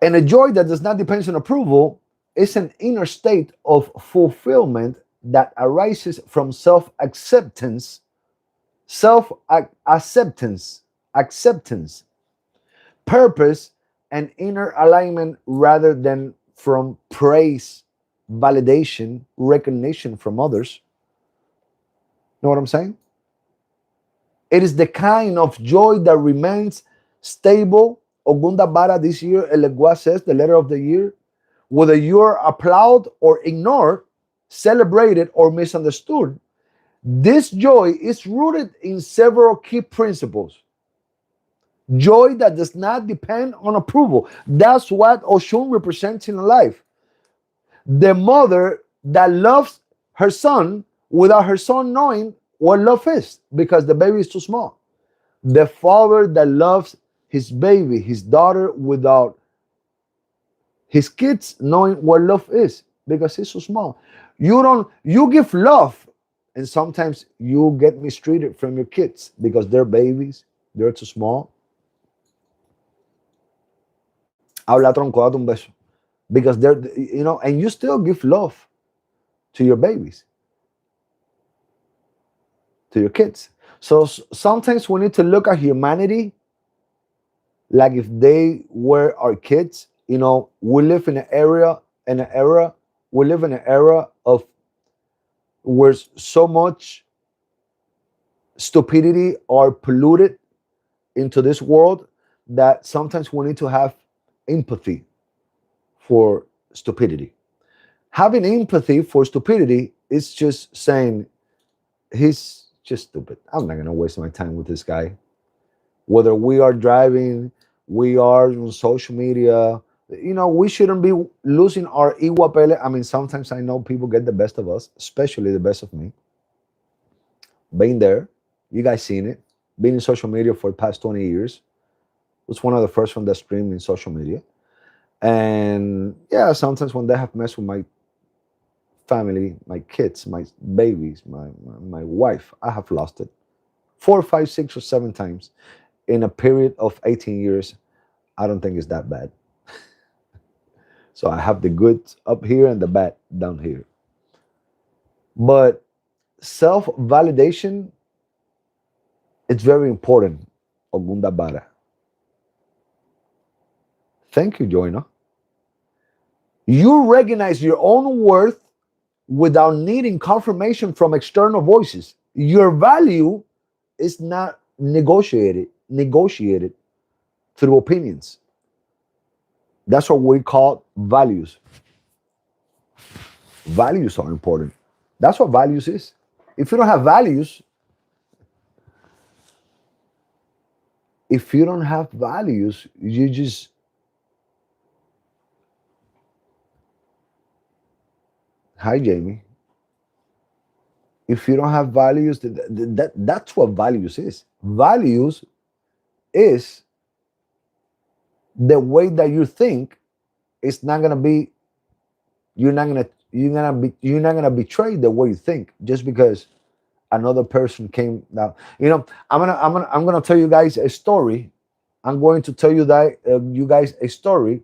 And a joy that does not depend on approval is an inner state of fulfillment that arises from self-acceptance, acceptance, purpose, and inner alignment rather than from praise, validation, recognition from others. Know what I'm saying? It is the kind of joy that remains stable. Ogunda Bara this year, Elegua says, the letter of the year, whether you're applauded or ignored, celebrated or misunderstood, this joy is rooted in several key principles. Joy that does not depend on approval. That's what Oshun represents in life. The mother that loves her son without her son knowing what love is because the baby is too small. The father that loves his baby, his daughter, without his kids knowing what love is because he's so small. You give love, and sometimes you get mistreated from your kids because they're babies, they're too small. Habla tronco, date un beso. Because they're, and you still give love to your babies, to your kids. So sometimes we need to look at humanity like if they were our kids. We live in an era, we live in an era of where so much stupidity are polluted into this world that sometimes we need to have empathy for stupidity. Having empathy for stupidity is just saying, he's just stupid. I'm not going to waste my time with this guy. Whether we are driving, we are on social media, we shouldn't be losing our iguapele. I mean, sometimes I know people get the best of us, especially the best of me. Being there, you guys seen it. Being in social media for the past 20 years. Was one of the first ones that streamed in social media. And yeah, sometimes when they have messed with my family, my kids, my babies, my wife, I have lost it 4, 5, 6, or 7 times in a period of 18 years. I don't think it's that bad. So I have the good up here and the bad down here. But self-validation It's very important, Ogunda Bara. Thank you, Joyna. You recognize your own worth without needing confirmation from external voices. Your value is not negotiated through opinions. That's what we call values. Values are important. That's what values is. If you don't have values, you just hi Jamie. If you don't have values, that's what values is. Values is the way that you think. It's not gonna be. You're not gonna betray the way you think just because another person came down. I'm gonna tell you guys a story. I'm going to tell you guys a story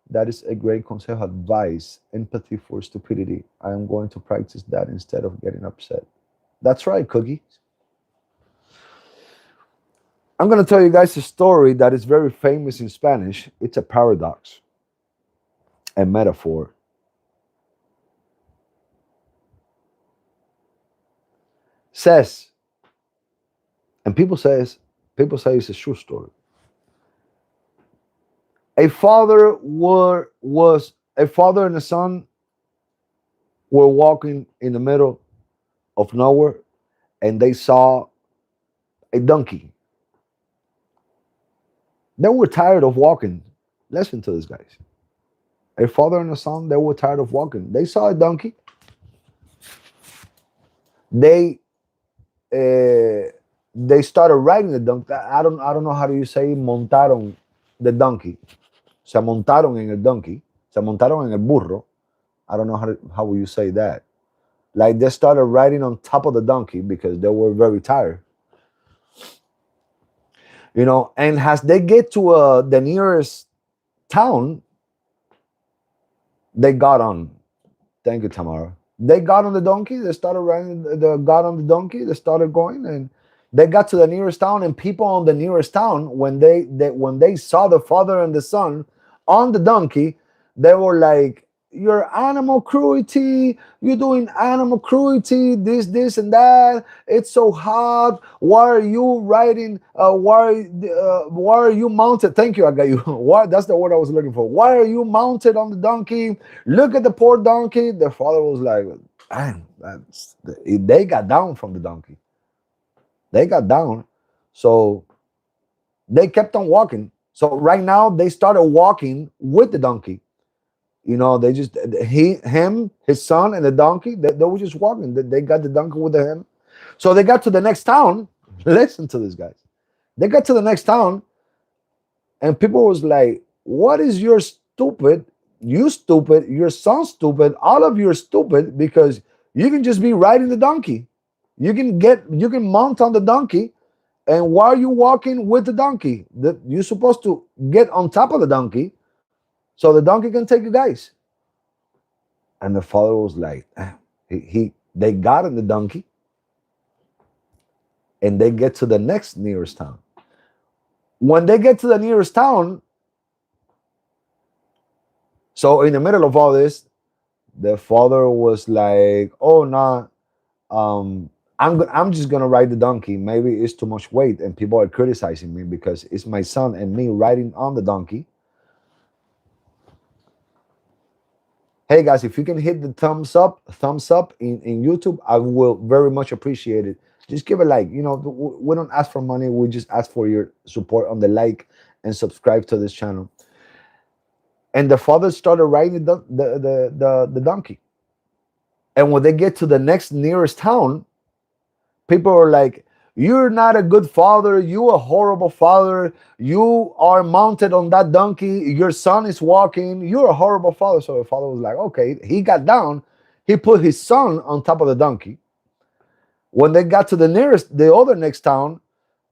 that is a great consejo advice. Empathy for stupidity. I am going to practice that instead of getting upset. That's right, Cookie. I'm going to tell you guys a story that is very famous in Spanish. It's a paradox, a metaphor. Says, and people say it's a true story. A father and a son were walking in the middle of nowhere, and they saw a donkey. They were tired of walking. Listen to this, guys. A father and a son, they were tired of walking. They saw a donkey. They started riding the donkey. I don't know how do you say montaron the donkey. Se montaron en el donkey. Se montaron en el burro. I don't know how will you say that. Like they started riding on top of the donkey because they were very tired. And as they get to the nearest town, they got on. Thank you, Tamara. They got on the donkey. They started riding. They got on the donkey. They started going, and they got to the nearest town. And people on the nearest town, when they saw the father and the son on the donkey, they were like, "You're animal cruelty. You're doing animal cruelty. This, and that. It's so hot. Why are you riding? Why are you mounted?" Thank you, Aggayu. Why? That's the word I was looking for. Why are you mounted on the donkey? Look at the poor donkey. The father was like, "Man, they got down from the donkey. They got down, so they kept on walking. So right now they started walking with the donkey." They just him, his son, and the donkey. They were just walking. They got the donkey with him. So they got to the next town. Listen to this, guys. They got to the next town, and people was like, "What is your stupid? You stupid. Your son stupid. All of you are stupid because you can just be riding the donkey. You can mount on the donkey, and why are you walking with the donkey? You're supposed to get on top of the donkey." So the donkey can take you guys. And the father was like, they got on the donkey and they get to the next nearest town. When they get to the nearest town, so in the middle of all this, the father was like, "Oh no, I'm just gonna ride the donkey. Maybe it's too much weight, and people are criticizing me because it's my son and me riding on the donkey." Hey guys, if you can hit the thumbs up in YouTube, I will very much appreciate it. Just give a like. We don't ask for money. We just ask for your support on the like and subscribe to this channel. And the father started riding the donkey. And when they get to the next nearest town, people are like, "You're not a good father. You're a horrible father. You are mounted on that donkey. Your son is walking. You're a horrible father." So the father was like, okay. He got down. He put his son on top of the donkey. When they got to the other next town,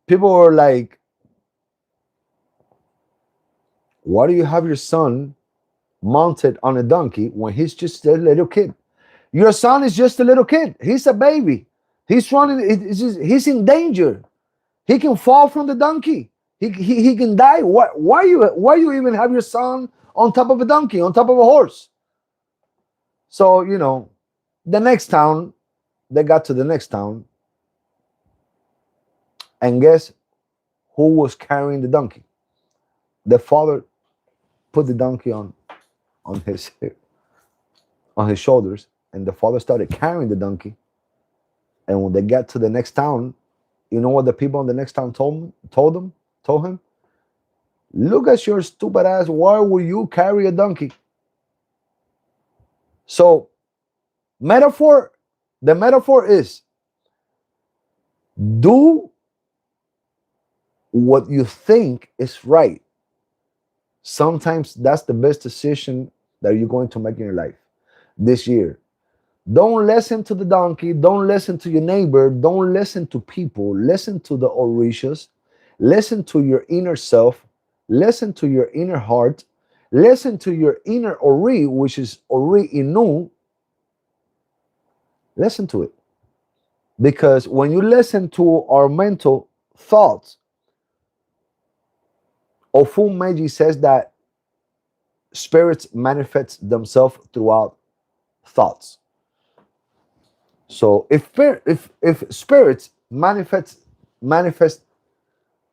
people were like, "Why do you have your son mounted on a donkey when he's just a little kid? Your son is just a little kid. He's a baby. He's running. He's in danger. He can fall from the donkey. He can die. Why you even have your son on top of a donkey, on top of a horse? So, the next town, they got to the next town, and guess who was carrying the donkey? The father put the donkey on his shoulders, and the father started carrying the donkey. And when they got to the next town, you know what the people in the next town told him? Look at your stupid ass. Why will you carry a donkey? So, the metaphor is, do what you think is right. Sometimes that's the best decision that you're going to make in your life this year. Don't listen to the donkey. Don't listen to your neighbor. Don't listen to people. Listen to the Orishas. Listen to your inner self. Listen to your inner heart. Listen to your inner Ori, which is Ori Inu. Listen to it. Because when you listen to our mental thoughts, Ofun Meiji says that spirits manifest themselves throughout thoughts. So if spirits manifest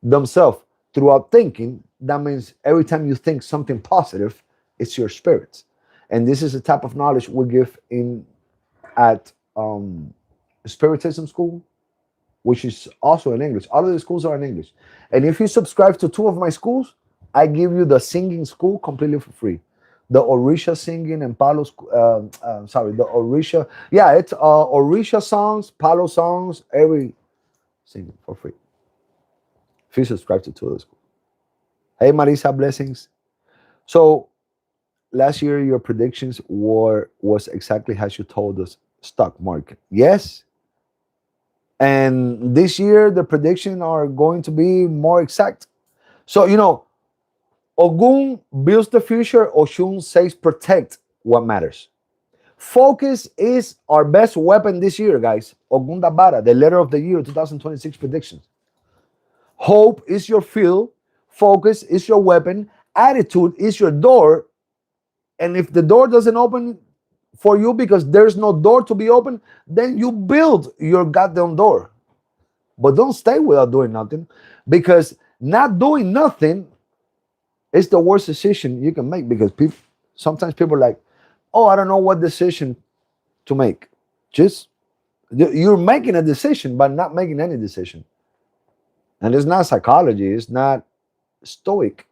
themselves throughout thinking, that means every time you think something positive, it's your spirits. And this is the type of knowledge we give at Spiritism School, which is also in English. All of the schools are in English. And if you subscribe to 2 of my schools, I give you the singing school completely for free. The Orisha singing and Palo, the Orisha. Yeah, it's Orisha songs, Palo songs, every singing for free. If you subscribe to 2 of the schools. Hey, Marisa, blessings. So last year, your predictions was exactly as you told us, stock market. Yes. And this year, the predictions are going to be more exact. So, Ogun builds the future. Oshun says protect what matters. Focus is our best weapon this year, guys. Ogun Dabara, the letter of the year, 2026 predictions. Hope is your fuel. Focus is your weapon. Attitude is your door. And if the door doesn't open for you because there's no door to be open, then you build your goddamn door. But don't stay without doing nothing, because not doing nothing is the worst decision you can make. Because sometimes people are like, oh, I don't know what decision to make. Just, you're making a decision but not making any decision. And it's not psychology, it's not stoic,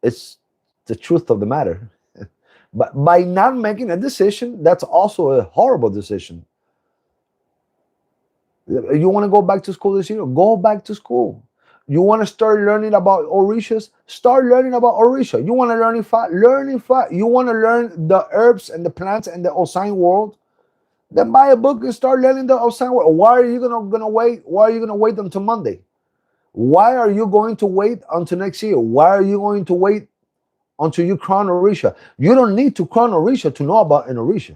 it's the truth of the matter. But by not making a decision, that's also a horrible decision. You want to go back to school this year? Go back to school. You want to start learning about Orishas? Start learning about Orisha. You want to learn learn You want to learn the herbs and the plants and the Osan world? Then buy a book and start learning the Osan world. Why are you gonna wait? Why are you gonna wait until Monday? Why are you going to wait until next year? Why are you going to wait until you crown Orisha? You don't need to crown Orisha to know about an Orisha,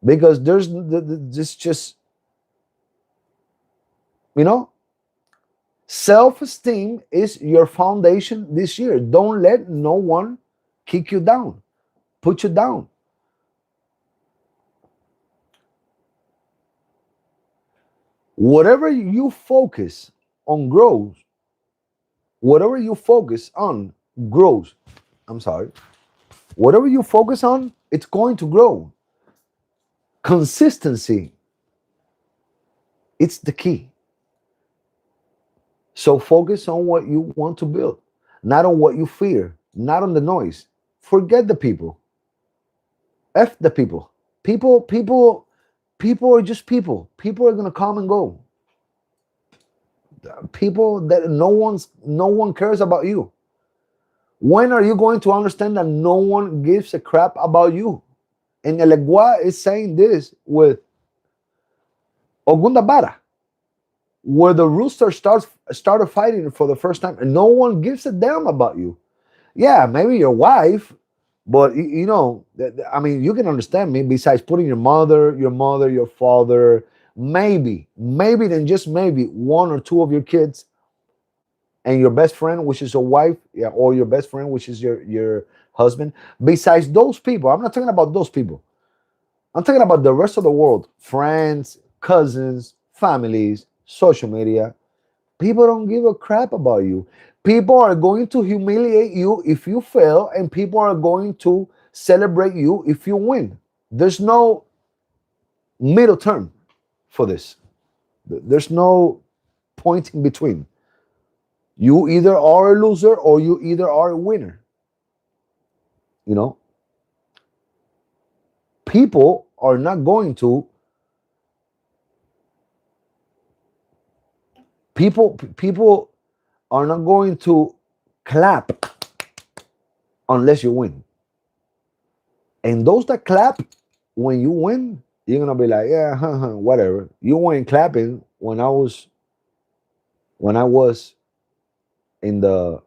because there's this just, self-esteem is your foundation this year. Don't let no one kick you down, put you down. Whatever you focus on grows. Whatever you focus on grows. Whatever you focus on, it's going to grow. Consistency, it's the key. So focus on what you want to build, not on what you fear, not on the noise. Forget the people. F the people. People are just people. People are gonna come and go. People that no one cares about you. When are you going to understand that no one gives a crap about you? And Elegua is saying this with Ogundabara, where the rooster started fighting for the first time, and no one gives a damn about you. Yeah, maybe your wife, but you can understand me. Besides putting your mother, your father, maybe then just maybe 1 or 2 of your kids and your best friend, which is a wife, yeah, or your best friend, which is your husband. Besides those people, I'm not talking about those people. I'm talking about the rest of the world, friends, cousins, families, social media. People don't give a crap about you. People are going to humiliate you if you fail, and people are going to celebrate you if you win. There's no middle term for this. There's no point in between. You either are a loser or you either are a winner. You know, people are not going to people are not going to clap unless you win. And those that clap when you win, you're gonna be like, yeah, whatever. You weren't clapping when I was in the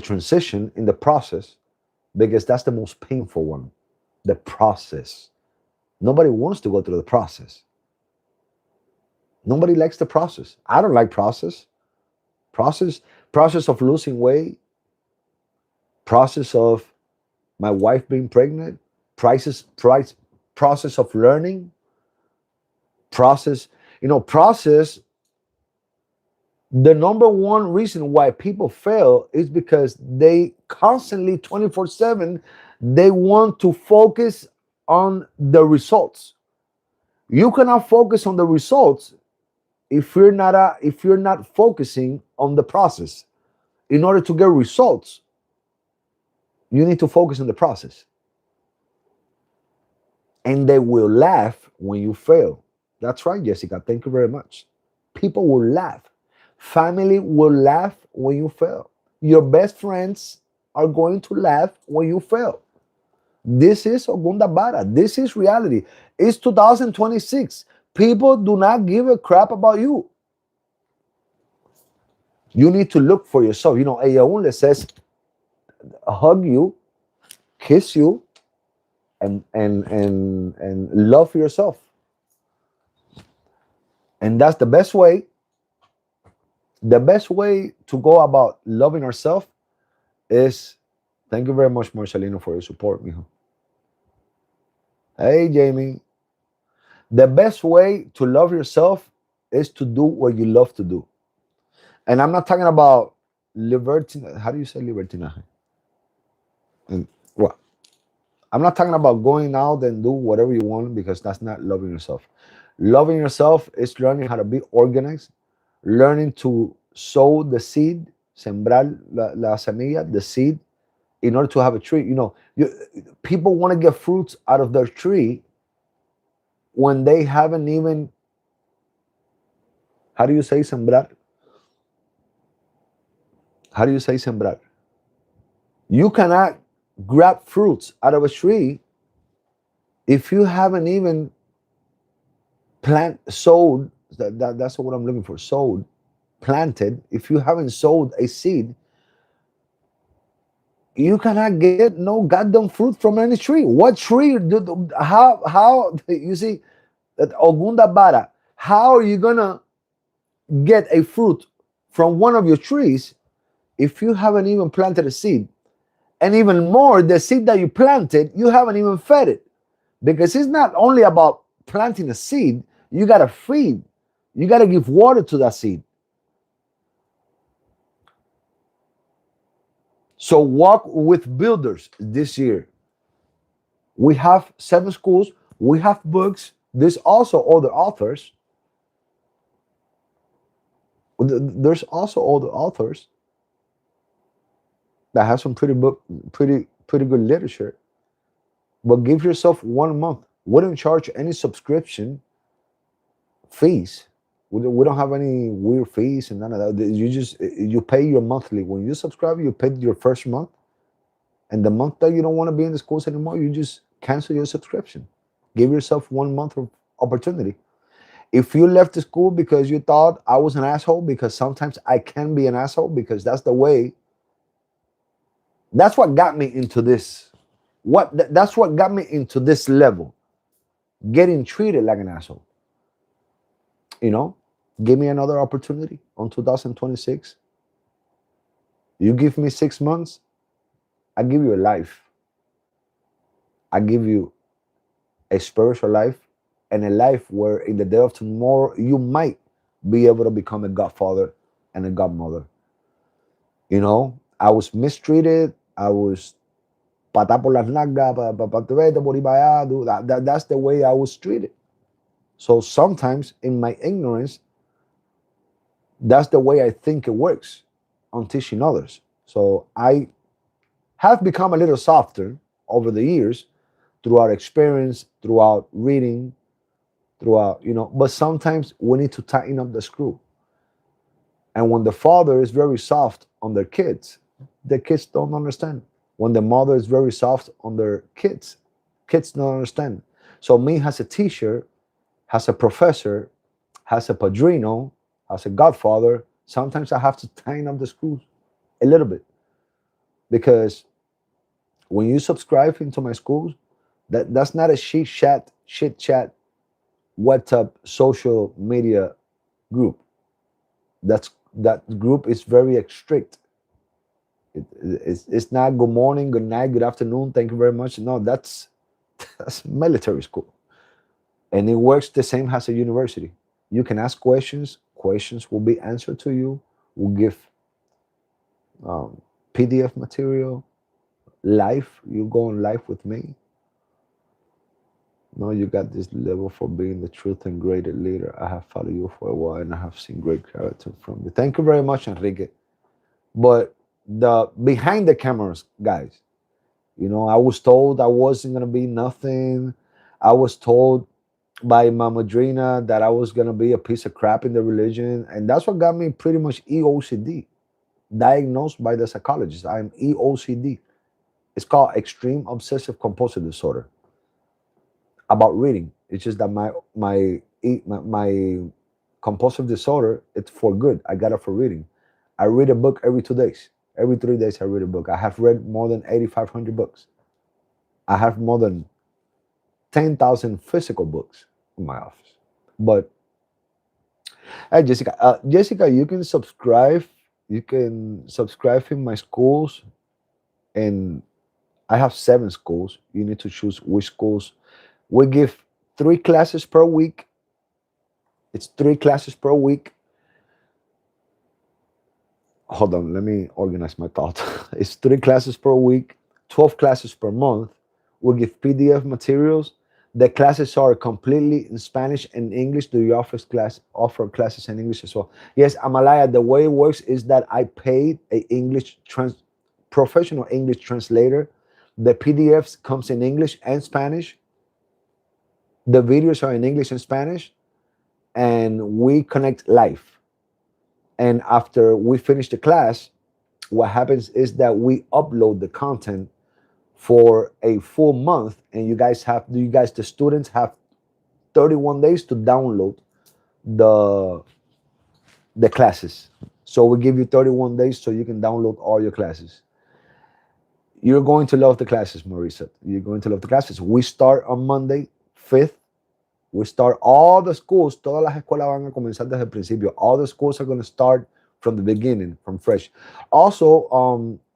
transition, in the process, because that's the most painful one. The process. Nobody wants to go through the process. Nobody likes the process. I don't like process. Process of losing weight, process of my wife being pregnant, process of learning, process, process. The number one reason why people fail is because they constantly 24/7 they want to focus on the results. You cannot focus on the results if you're not focusing on the process. In order to get results, you need to focus on the process. And they will laugh when you fail. That's right, Jessica. Thank you very much. People will laugh. Family will laugh when you fail. Your best friends are going to laugh when you fail. This is Ogunda Bara. This is reality. It's 2026. People do not give a crap about you. You need to look for yourself. Ayaunle says, hug you, kiss you, and love yourself. And that's the best way. The best way to go about loving ourselves is, thank you very much, Marcelino, for your support, mijo. Hey, Jamie. The best way to love yourself is to do what you love to do. And I'm not talking about libertine. How do you say libertinaje? And what? I'm not talking about going out and do whatever you want, because that's not loving yourself. Loving yourself is learning how to be organized, learning to sow the seed, sembrar la semilla, the seed, in order to have a tree. People want to get fruits out of their tree when they haven't even, how do you say sembrar? How do you say sembrar? You cannot grab fruits out of a tree if you haven't even sowed. That's what I'm looking for. Sowed, planted. If you haven't sowed a seed, you cannot get no goddamn fruit from any tree. What tree? How you see that Ogunda Bara? How are you gonna get a fruit from one of your trees if you haven't even planted a seed? And even more, the seed that you planted, you haven't even fed it. Because it's not only about planting a seed, you got to feed. You got to give water to that seed. So walk with builders this year. We have 7 schools. We have books. There's also other authors. There's also other authors that have some pretty good literature. But give yourself 1 month. We don't charge any subscription fees. We don't have any weird fees and none of that. You pay your monthly. When you subscribe, you pay your first month. And the month that you don't want to be in the schools anymore, you just cancel your subscription. Give yourself 1 month of opportunity. If you left the school because you thought I was an asshole, because sometimes I can be an asshole, because that's the way. That's what got me into this. That's what got me into this level. Getting treated like an asshole. Give me another opportunity on 2026. You give me 6 months, I give you a life. I give you a spiritual life and a life where in the day of tomorrow you might be able to become a godfather and a godmother. You know, I was mistreated. I was patá por las nalgas, vete por ahí para allá. That's the way I was treated. So sometimes in my ignorance, that's the way I think it works on teaching others. So I have become a little softer over the years throughout experience, throughout reading, throughout, but sometimes we need to tighten up the screw. And when the father is very soft on their kids, the kids don't understand. When the mother is very soft on their kids don't understand. So me as a teacher, as a professor, as a padrino, as a godfather, sometimes I have to tighten up the screws a little bit. Because when you subscribe into my schools, that's not a shit chat WhatsApp social media group. That group is very strict. It's not good morning, good night, good afternoon, thank you very much. No, that's military school, and it works the same as a university. You can ask questions. Questions will be answered to you. We'll give PDF material. Live, you go on live with me. No, you got this level for being the truth and greater leader. I have followed you for a while and I have seen great character from you. Thank you very much, Enrique. But the behind the cameras, guys, I was told I wasn't gonna be nothing. I was told by my madrina that I was gonna be a piece of crap in the religion, and that's what got me pretty much EOCD, diagnosed by the psychologist. I'm EOCD. It's called extreme obsessive compulsive disorder. About reading, it's just that my compulsive disorder, it's for good. I got it for reading. I read a book every 2 days. Every 3 days, I read a book. I have read more than 8,500 books. I have more than 10,000 physical books in my office. But hey, Jessica, you can subscribe. You can subscribe in my schools, and I have 7 schools. You need to choose which schools. We give 3 classes per week. It's 3 classes per week. Hold on, let me organize my thoughts. It's 3 classes per week, 12 classes per month. We give PDF materials. The classes are completely in Spanish and English. Do you offer classes in English as well? Yes, Amalaya, the way it works is that I paid a professional English translator. The PDFs comes in English and Spanish. The videos are in English and Spanish, and we connect live. And after we finish the class, what happens is that we upload the content for a full month, and the students have 31 days to download the classes. So we give you 31 days so you can download all your classes. You're going to love the classes, Marisa. You're going to love the classes. We start on Monday, 5th. We start all the schools. Todas las escuelas van a comenzar desde el principio. All the schools are going to start from the beginning, from fresh. Also,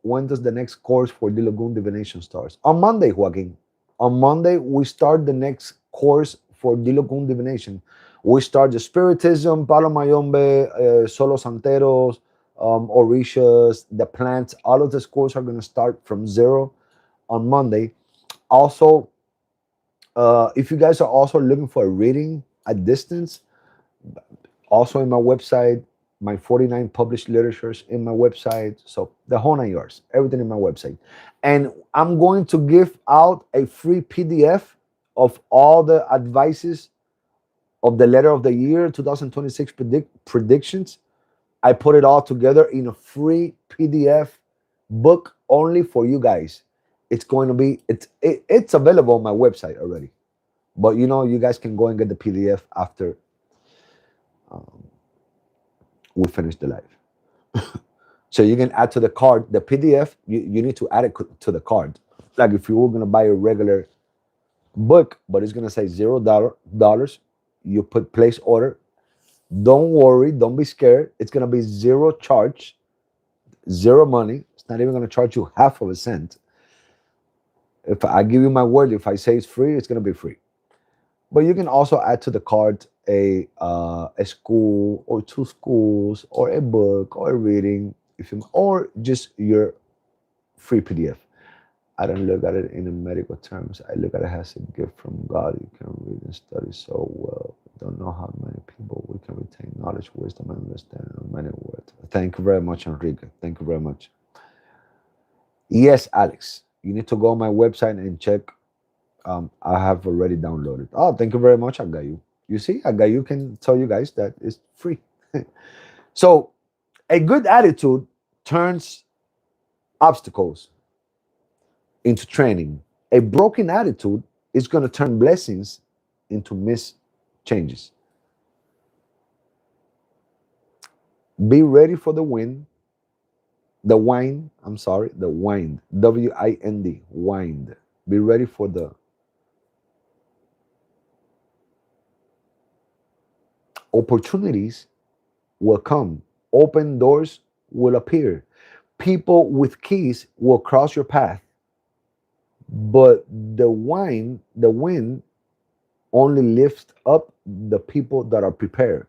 when does the next course for the Lagoon Divination starts? On Monday, Joaquin. On Monday, we start the next course for the Lagoon Divination. We start the Spiritism, Palo Mayombe, Solo Santeros, Orishas, the plants. All of the schools are going to start from 0 on Monday. Also, if you guys are also looking for a reading at distance, also in my website, my 49 published literatures in my website. So the whole 9 yards, everything in my website. And I'm going to give out a free PDF of all the advices of the letter of the year 2026 predictions. I put it all together in a free PDF book only for you guys. It's going to be, it's available on my website already. But you guys can go and get the PDF after we finish the live. So you can add to the card the PDF. You need to add it to the card. Like if you were gonna buy a regular book, but it's gonna say $0, you put place order. Don't worry, don't be scared. It's gonna be 0 charge. zero money. It's not even going to charge you half of a cent. If I give you my word, if I say it's free, it's going to be free. But you can also add to the cart a school or two schools or a book or a reading, or just your free PDF. I don't look at it in the medical terms. I look at it as a gift from God. You can read and study so well. Don't know how many people we can retain knowledge, wisdom, and understanding of many words. Thank you very much, Enrique. Thank you very much. Yes, Alex, you need to go on my website and check. I have already downloaded. Oh, thank you very much, Aggayu. You see, Aggayu can tell you guys that it's free. So, a good attitude turns obstacles into training. A broken attitude is going to turn blessings into missed changes. Be ready for the wind. The wind, I'm sorry, the wind. W-I-N-D, wind. Be ready for the opportunities will come. Open doors will appear. People with keys will cross your path. But the wind only lifts up the people that are prepared.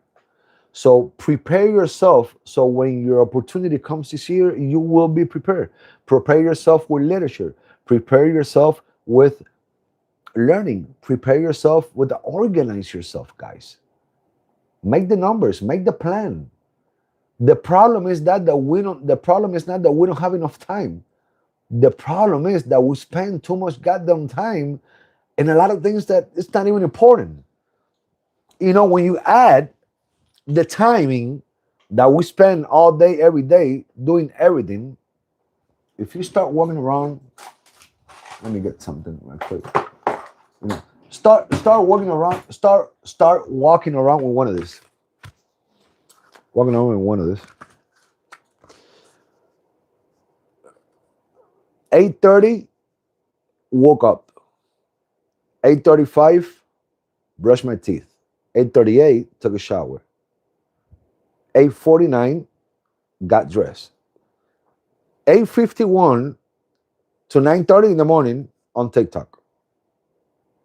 So prepare yourself so when your opportunity comes this year, you will be prepared. Prepare yourself with literature. Prepare yourself with learning. Prepare yourself with organize yourself, guys. Make the numbers, make the plan. The problem is that the problem is not that we don't have enough time. The problem is that we spend too much goddamn time in a lot of things that it's not even important. You know, when you add the timing that we spend all day, every day doing everything, if you start walking around, let me get something right quick. You know, start walking around, start walking around with one of these. Walking around with one of this. 8:30, woke up. 8:35, brushed my teeth. 8:38, took a shower. 8:49, got dressed. 8:51 to 9:30 in the morning on TikTok.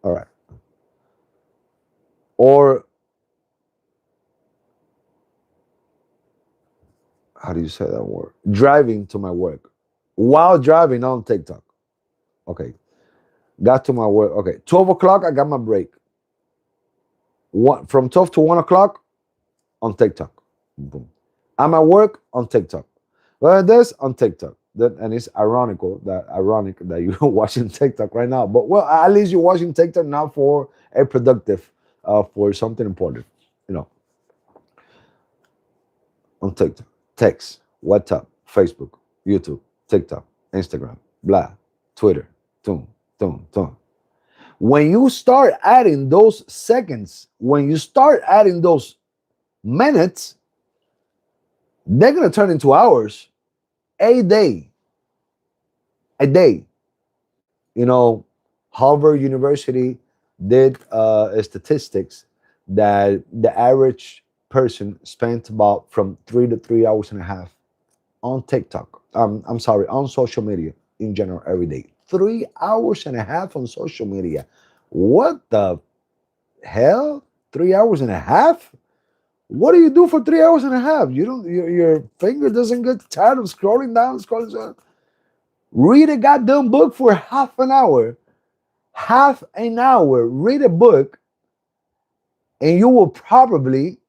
All right. Or how do you say that word? Driving to my work. While driving on TikTok. Okay. Got to my work. Okay. 12 o'clock, I got my break. From 12 to 1 o'clock on TikTok. Boom. I'm at work on TikTok. Well, this on TikTok. And it's ironic that you're watching TikTok right now. But well, at least you're watching TikTok now for a productive, for something important, you know. On TikTok, text, WhatsApp, Facebook, YouTube, TikTok, Instagram, blah, Twitter, boom, boom, boom. When you start adding those seconds, when you start adding those minutes, they're gonna turn into hours. A day. You know, Harvard University did statistics that the average person spent about from 3 to 3 hours and a half on TikTok. I'm sorry, on social media in general every day. 3 hours and a half on social media. What the hell? 3 hours and a half? What do you do for 3 hours and a half? You don't. Your finger doesn't get tired of scrolling down, scrolling down. Read a goddamn book for half an hour. Half an hour. Read a book, and you will probably,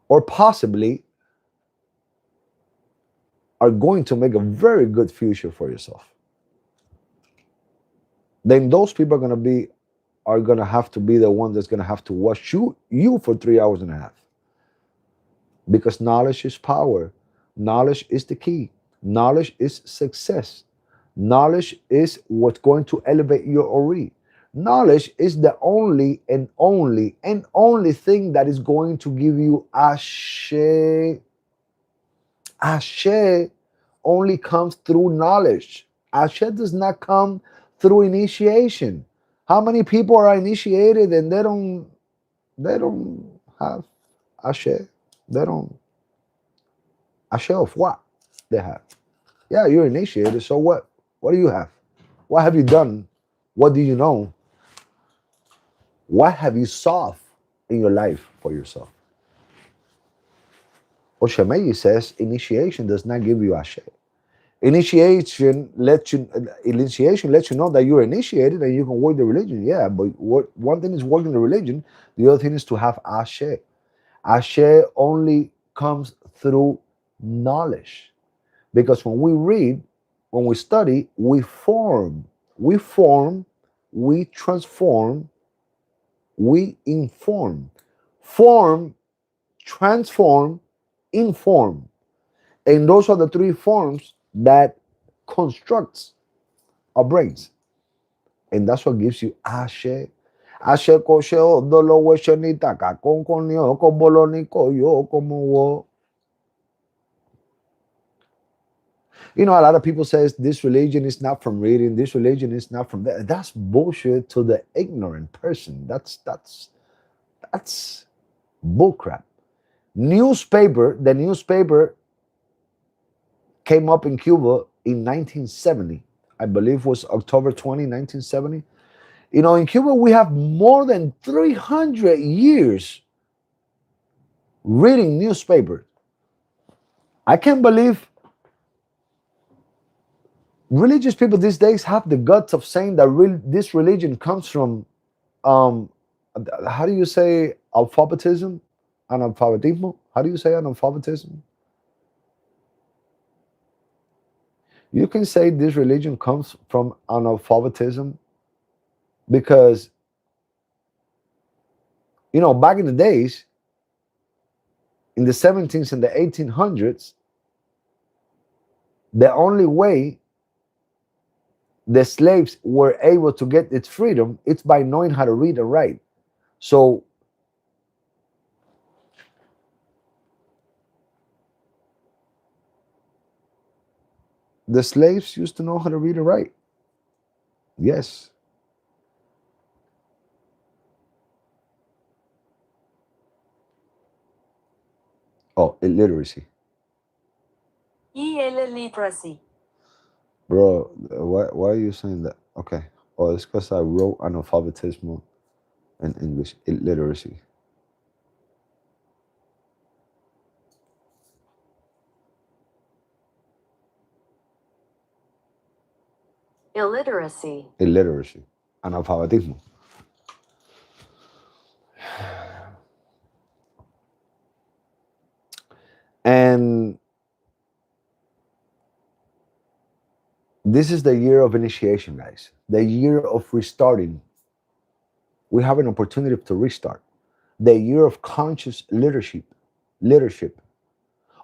or possibly, are going to make a very good future for yourself. Then those people are gonna have to be the one that's gonna have to watch you for 3 hours and a half. Because knowledge is power. Knowledge is the key. Knowledge is success. Knowledge is what's going to elevate your ori. Knowledge is the only thing that is going to give you ashe. Ashe only comes through knowledge. Ashe does not come through initiation. How many people are initiated and they don't have ashe? They don't. Ashe of what they have. Yeah, you're initiated. So what? What do you have? What have you done? What do you know? What have you solved in your life for yourself? Oshameyi says initiation does not give you ashe. Initiation lets you know that you're initiated and you can work the religion. Yeah, but one thing is working the religion, the other thing is to have ashe. Ashe only comes through knowledge. Because when we read, when we study, we form, we transform, we inform. Form, transform, inform. And those are the three forms that constructs our brains. And that's what gives you ashe. Ashe kosheo dolo weshenita kakonkonio koboloniko yo komowo. You know, a lot of people says this religion is not from reading, this religion is not from that. That's bullshit to the ignorant person. That's bullcrap. The newspaper came up in Cuba in 1970. I believe was October 20, 1970. You know, in Cuba, we have more than 300 years reading newspapers. I can't believe religious people these days have the guts of saying that this religion comes from, how do you say alphabetism? Analfabetismo? How do you say analphabetism? You can say this religion comes from analphabetism because, you know, back in the days, in the 1700s and the 1800s, the only way the slaves were able to get its freedom, it's by knowing how to read and write. So the slaves used to know how to read and write. Yes. Oh, illiteracy. Illiteracy. Bro, why are you saying that? Okay. Oh, it's because I wrote analphabetism in English. Illiteracy. Illiteracy. Illiteracy. Analfabetismo. And this is the year of initiation, guys. The year of restarting. We have an opportunity to restart. The year of conscious leadership.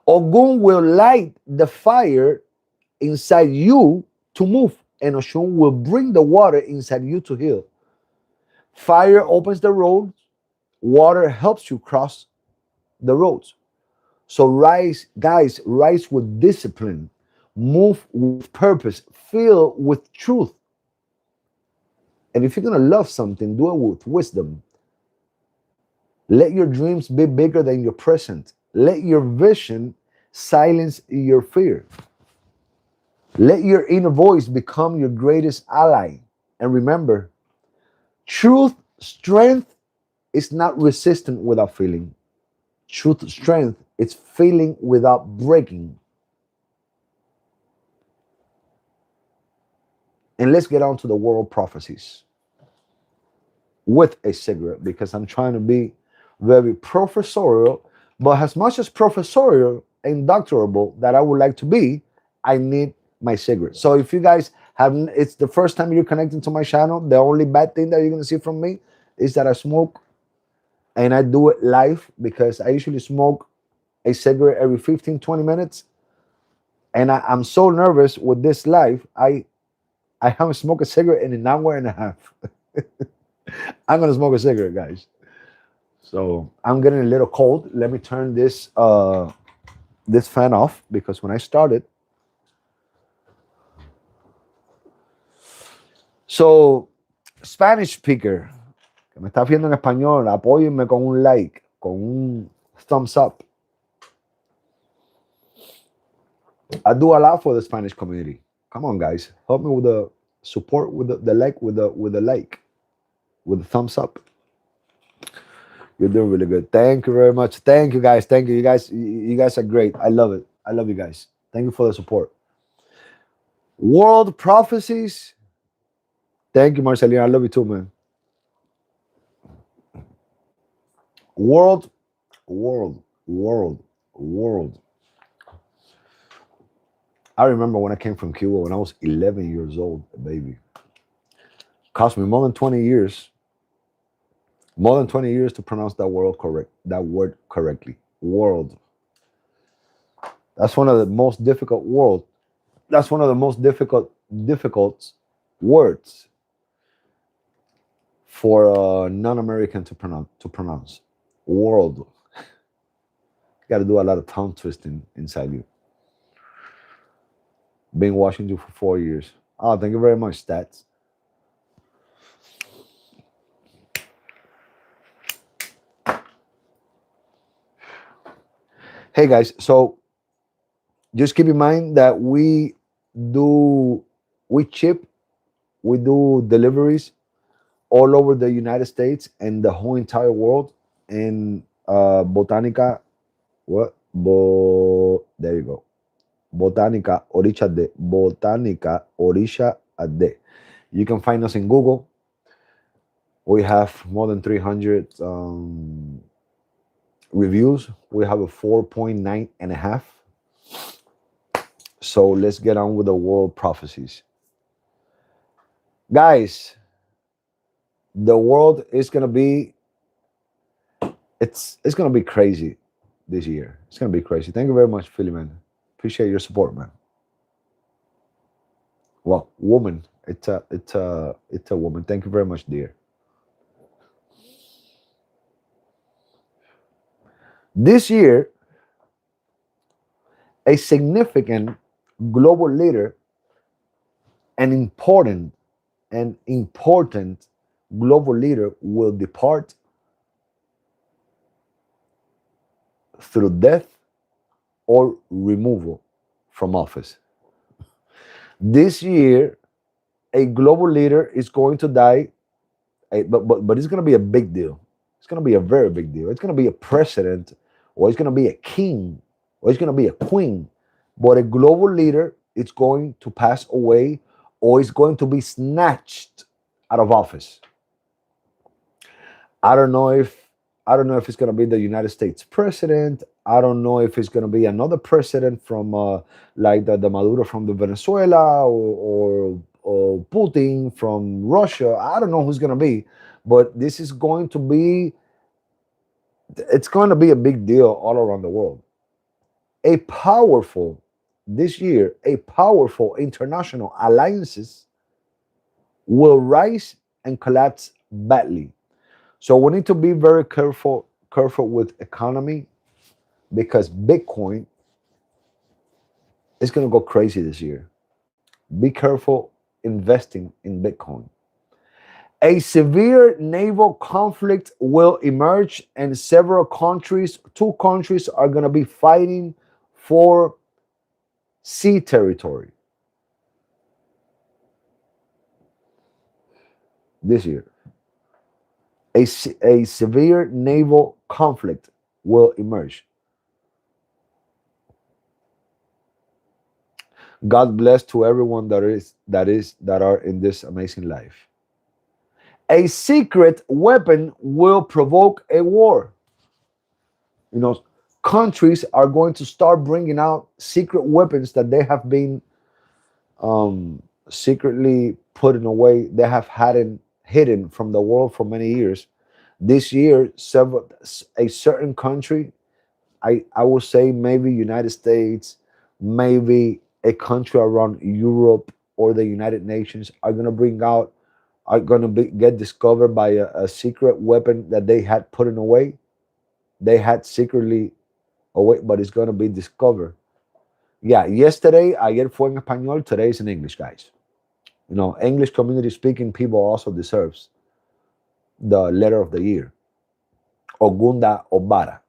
Ogun will light the fire inside you to move, and Oshun will bring the water inside you to heal. Fire opens the road, water helps you cross the roads. So rise, guys, rise with discipline, move with purpose, feel with truth. And if you're gonna love something, do it with wisdom. Let your dreams be bigger than your present. Let your vision silence your fear. Let your inner voice become your greatest ally. And remember, truth, strength is not resistant without feeling. Truth, strength is feeling without breaking. And let's get on to the world prophecies with a cigarette, because I'm trying to be very professorial, but as much as professorial and doctorable that I would like to be, I need my cigarette. So if you guys haven't, it's the first time you're connecting to my channel, the only bad thing that you're going to see from me is that I smoke, and I do it live because I usually smoke a cigarette every 15-20 minutes, and I'm so nervous with this live. I haven't smoked a cigarette in an hour and a half. I'm gonna smoke a cigarette, guys. So I'm getting a little cold. Let me turn this this fan off, because when I started. So, Spanish speaker, que me está viendo en español, apóyenme con un like, con un thumbs up. I do a lot for the Spanish community. Come on, guys, help me with the support, with the like, with the like, with the thumbs up. You're doing really good. Thank you very much. Thank you, guys. Thank you. You guys are great. I love it. I love you guys. Thank you for the support. World prophecies. Thank you, Marcelina. I love you too, man. World, world, world, world. I remember when I came from Cuba when I was 11 years old, a baby. Cost me more than 20 years, more than 20 years to pronounce that word correctly. World. That's one of the most difficult world. That's one of the most difficult words for a non-American to pronounce. World. You got to do a lot of tongue twisting inside you. Been watching you for 4 years. Oh, thank you very much, Stats. Hey guys, so just keep in mind that do we ship, we do deliveries all over the United States and the whole entire world. In Botanica, there you go. Botanica Orisha de Botanica Orisha de. You can find us in Google. We have more than 300 reviews. We have a 4.9 and a half. So let's get on with the world prophecies. Guys, the world is gonna be it's gonna be crazy this year. It's gonna be crazy. Thank you very much, Philly man. Appreciate your support, man. Well, woman, it's a woman. Thank you very much, dear. This year, a significant global leader, an important global leader will depart through death or removal from office. This year, a global leader is going to die, but it's going to be a big deal. It's going to be a very big deal. It's going to be a president, or it's going to be a king, or it's going to be a queen. But a global leader is going to pass away, or is going to be snatched out of office. I don't know if it's going to be the United States president. I don't know if it's going to be another president from like the Maduro from the Venezuela, or Putin from Russia. I don't know who's going to be, but this is going to be it's going to be a big deal all around the world. This year, a powerful international alliances will rise and collapse badly. So we need to be very careful with economy, because Bitcoin is going to go crazy this year. Be careful investing in Bitcoin. A severe naval conflict will emerge, and two countries are going to be fighting for sea territory this year. A severe naval conflict will emerge. God bless to everyone that are in this amazing life. A secret weapon will provoke a war. You know, countries are going to start bringing out secret weapons that they have been secretly putting away. They have had hidden from the world for many years. This year, a certain country, I would say maybe United States, maybe a country around Europe or the United Nations, are going to get discovered by a secret weapon that they had put away. They had secretly away, but it's going to be discovered. Yeah, ayer fue en español, today is in English, guys. You know, English community speaking people also deserves the letter of the year. Ogunda Obara.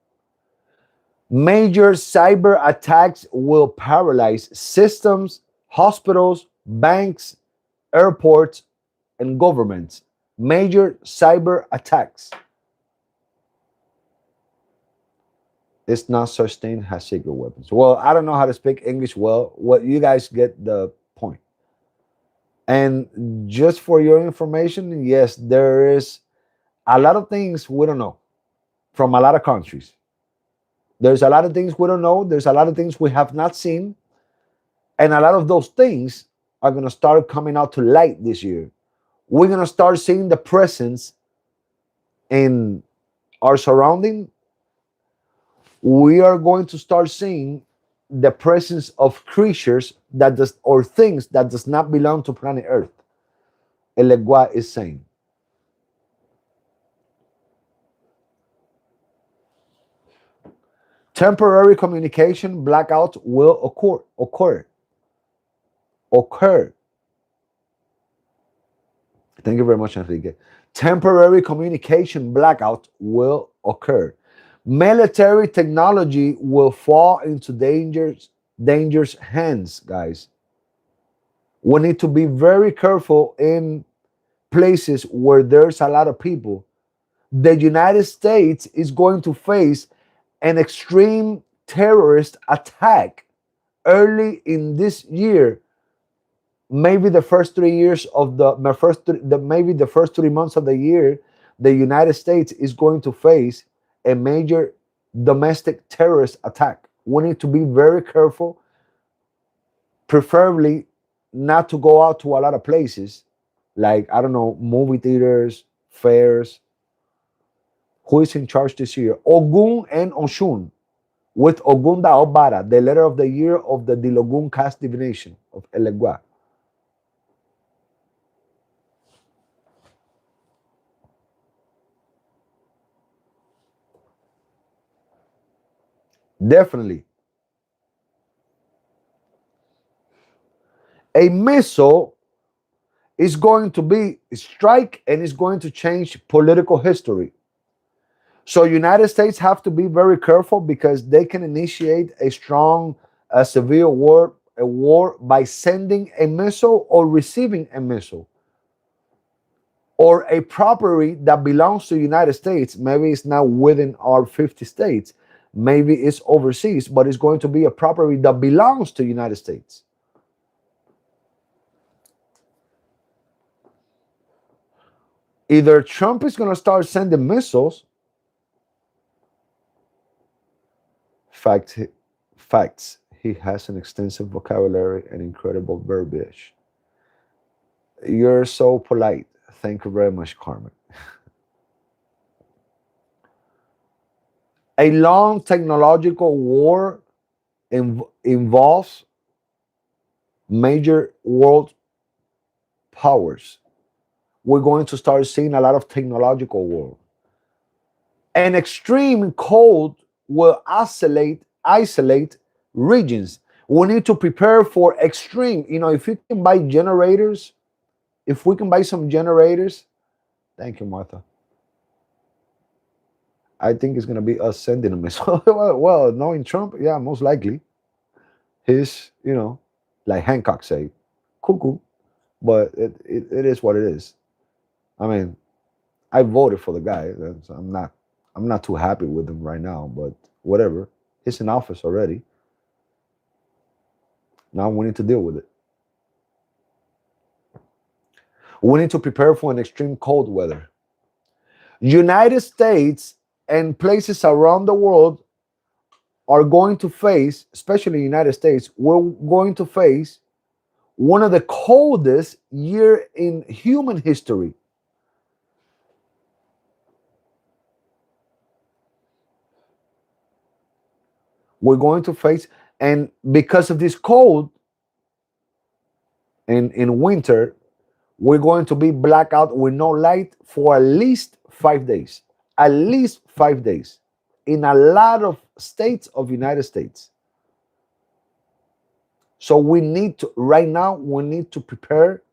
Major cyber attacks will paralyze systems, hospitals, banks, airports, and governments. Major cyber attacks. It's not such thing as secret weapons. Well, I don't know how to speak English well. What you guys get the point. And just for your information, yes, there is a lot of things we don't know from a lot of countries. There's a lot of things we don't know. There's a lot of things we have not seen. And a lot of those things are going to start coming out to light this year. We're going to start seeing the presence in our surrounding. We are going to start seeing the presence of creatures that does or things that does not belong to planet Earth. El Legua is saying. Temporary communication blackout will occur. Thank you very much, Enrique. Temporary communication blackout will occur. Military technology will fall into dangerous hands, guys. We need to be very careful in places where there's a lot of people. The United States is going to face an extreme terrorist attack early in this year. Maybe the first 3 years of maybe the first 3 months of the year, the United States is going to face a major domestic terrorist attack. We need to be very careful, preferably not to go out to a lot of places, like, I don't know, movie theaters, fairs. Who is in charge this year? Ogun and Oshun, with Ogun da Obara, the letter of the year of the Dilogun cast divination of Elegua. Definitely. A missile is going to be strike and is going to change political history. So United States have to be very careful because they can initiate a strong severe war, a war by sending a missile or receiving a missile or a property that belongs to the United States. Maybe it's not within our 50 states. Maybe it's overseas, but it's going to be a property that belongs to the United States. Either Trump is going to start sending missiles. Facts. He has an extensive vocabulary and incredible verbiage. You're so polite. Thank you very much, Carmen. A long technological war involves major world powers. We're going to start seeing a lot of technological war. An extreme cold will isolate regions. We need to prepare for extreme. If you can buy generators, if we can buy some generators, thank you, Martha. I think it's going to be us sending a missile. Well, knowing Trump, yeah, most likely. He's, like Hancock said, cuckoo. But it is what it is. I mean, I voted for the guy. So I'm not too happy with him right now, but whatever. He's in office already. Now we need to deal with it. We need to prepare for an extreme cold weather. United States and places around the world are going to face, especially the United States, we're going to face one of the coldest year in human history. We're going to face, and because of this cold in winter, we're going to be blackout with no light for at least 5 days. At least 5 days in a lot of states of United States. So we need to, right now, we need to prepare.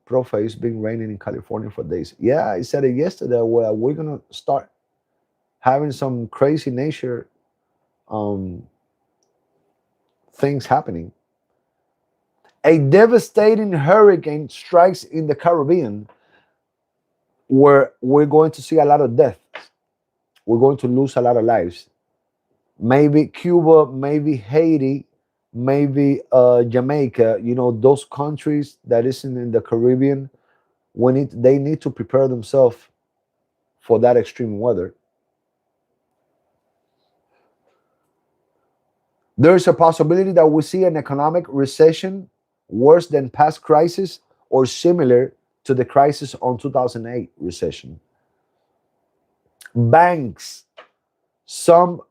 Profe, it's been raining in California for days. Yeah, I said it yesterday. Well, we're going to start having some crazy nature things happening. A devastating hurricane strikes in the Caribbean where we're going to see a lot of death. We're going to lose a lot of lives. Maybe Cuba, maybe Haiti, maybe Jamaica, those countries that isn't in the Caribbean, they need to prepare themselves for that extreme weather. There is a possibility that we see an economic recession worse than past crisis or similar to the crisis on 2008 recession. Banks, some,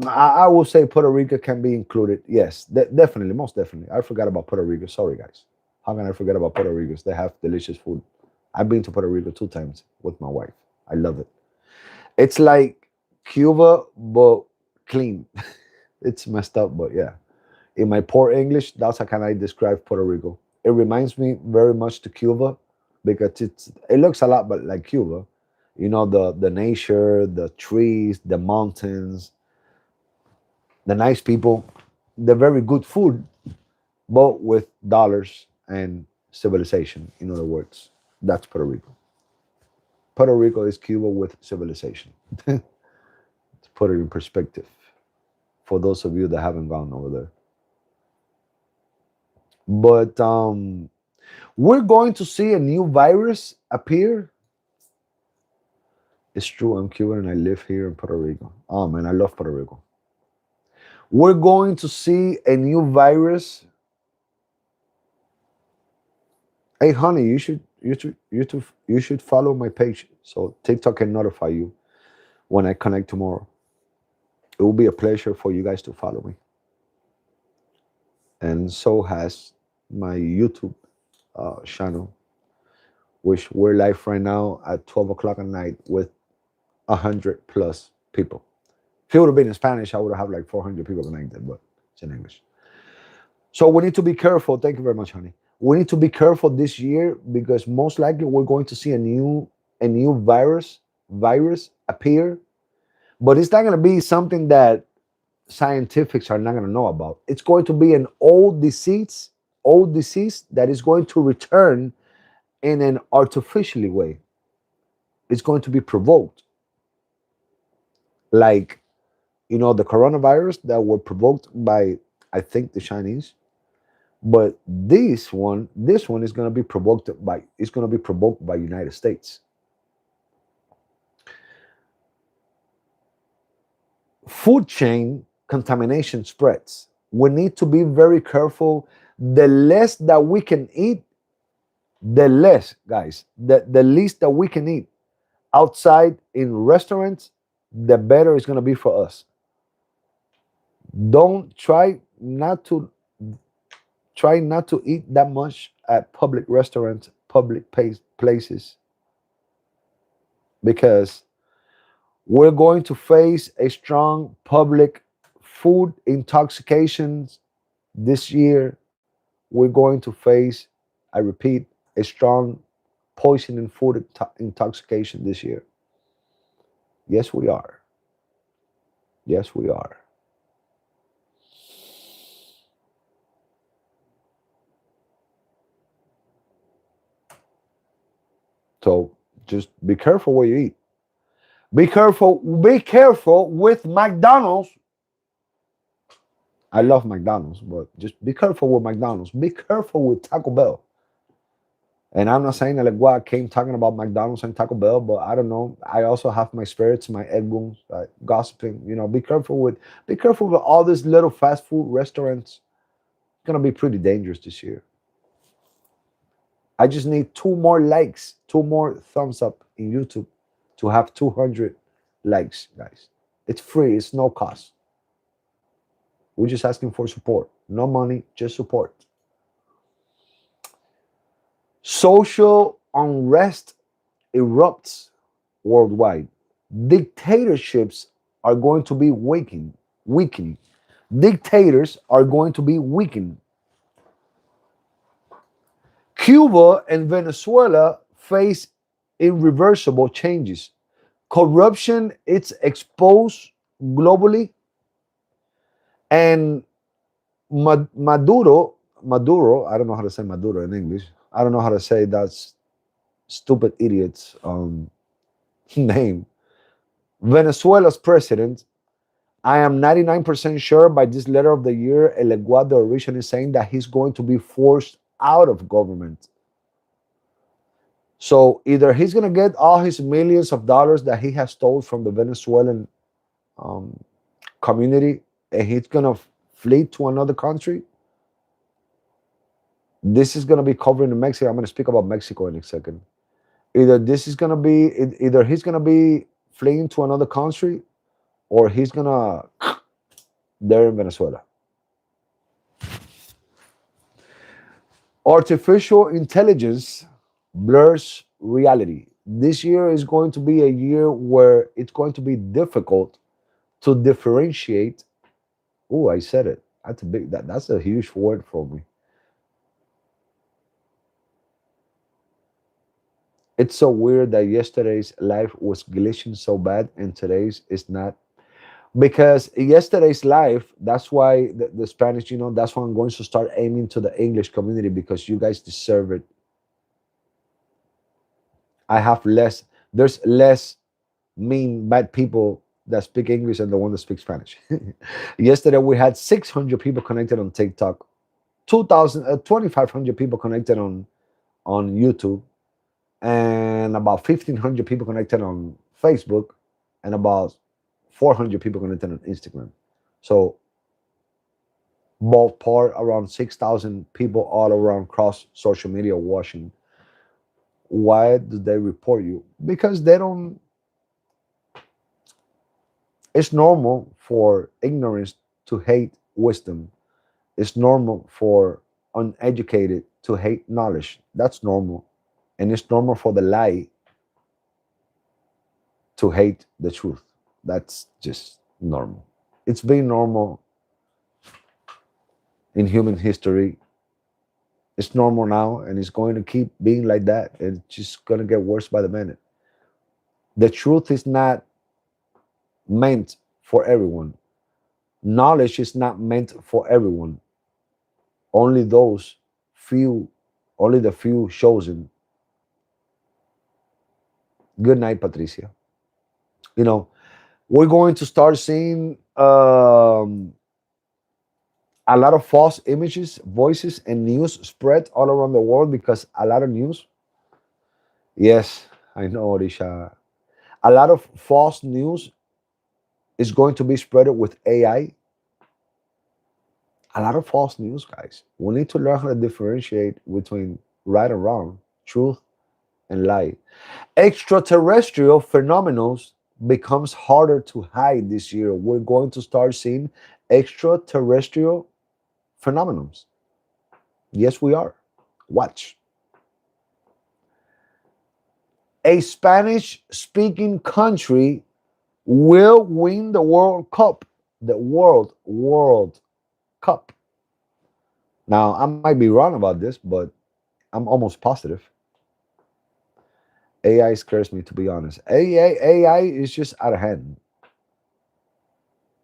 I will say Puerto Rico can be included. Yes, definitely, most definitely. I forgot about Puerto Rico. Sorry, guys. How can I forget about Puerto Rico? They have delicious food. I've been to Puerto Rico 2 times with my wife. I love it. It's like Cuba, but clean. It's messed up, but yeah. In my poor English, that's how can I describe Puerto Rico. It reminds me very much to Cuba because it looks a lot but like Cuba. The nature, the trees, the mountains, the nice people, the very good food, but with dollars and civilization. In other words, that's Puerto Rico. Puerto Rico is Cuba with civilization. To put it in perspective for those of you that haven't gone over there. But we're going to see a new virus appear. It's true, I'm Cuban and I live here in Puerto Rico. Oh man, I love Puerto Rico. We're going to see a new virus. Hey honey, you should follow my page so TikTok can notify you when I connect tomorrow. It will be a pleasure for you guys to follow me. And so has my YouTube channel, which we're live right now at 12 o'clock at night with 100 plus people. If it would have been in Spanish, I would have like 400 people connected, but it's in English. So we need to be careful. Thank you very much, honey. We need to be careful this year because most likely we're going to see a new virus appear, but it's not going to be something that scientifics are not going to know about. It's going to be an old disease that is going to return in an artificially way. It's going to be provoked, like the coronavirus that were provoked by, I think, the Chinese. But this one is going to be provoked by United States. Food chain contamination spreads. We need to be very careful. The less that we can eat, the less, guys, the least that we can eat outside in restaurants, the better it's going to be for us. Don't try not to eat that much at public restaurants, public places, because we're going to face a strong public food intoxications this year. We're going to face, I repeat, a strong poisoning food intoxication this year. Yes, we are. Yes, we are. So just be careful what you eat. Be careful with McDonald's. I love McDonald's, but just be careful with McDonald's. Be careful with Taco Bell. And I'm not saying that like what I came talking about McDonald's and Taco Bell, but I don't know. I also have my spirits, my egg wounds, gossiping. Be careful with all these little fast food restaurants. It's gonna be pretty dangerous this year. I just need 2 more likes, 2 more thumbs up in YouTube to have 200 likes, guys. It's free, it's no cost. We're just asking for support. No money, just support. Social unrest erupts worldwide. Dictatorships are going to be weakening. Dictators are going to be weakened. Cuba and Venezuela face irreversible changes. corruption, it's exposed globally, and Maduro, I don't know how to say Maduro in English. I don't know how to say that stupid idiot's name. Venezuela's president, I am 99% sure by this letter of the year, El Eguad, the Orisha, is saying that he's going to be forced out of government. So either he's going to get all his millions of dollars that he has stole from the Venezuelan um, community, and he's going to flee to another country. This is going to be covering in Mexico. I'm going to speak about Mexico in a second. Either this is going to be, either he's going to be fleeing to another country, or he's going to there in Venezuela. Artificial intelligence blurs reality. This year is going to be a year where it's going to be difficult to differentiate. Oh, I said it. That's a huge word for me. It's so weird that yesterday's life was glitching so bad and today's is not. Because yesterday's life, that's why the Spanish, that's why I'm going to start aiming to the English community, because you guys deserve it. I have less, there's less mean, bad people that speak English than the one that speaks Spanish. Yesterday, we had 600 people connected on TikTok, 2,500 people connected on YouTube, and about 1,500 people connected on Facebook, and about 400 people connected on Instagram. So ballpark around 6,000 people all around cross social media watching. Why do they report you? Because they don't. It's normal for ignorance to hate wisdom. It's normal for uneducated to hate knowledge. That's normal. And it's normal for the lie to hate the truth. That's just normal. It's been normal in human history. It's normal now, and it's going to keep being like that. It's just going to get worse by the minute. The truth is not meant for everyone. Knowledge is not meant for everyone. Only those few, only the few chosen. Good night, Patricia. You know, we're going to start seeing a lot of false images, voices, and news spread all around the world, because a lot of news, yes, I know, Orisha, a lot of false news is going to be spread with AI. A lot of false news, guys. We need to learn how to differentiate between right and wrong, truth and lie. Extraterrestrial phenomena becomes harder to hide this year. We're going to start seeing extraterrestrial phenomena. Yes, we are. Watch. A Spanish speaking country will win the World Cup. The World Cup. Now, I might be wrong about this, but I'm almost positive. AI scares me, to be honest. AI is just out of hand.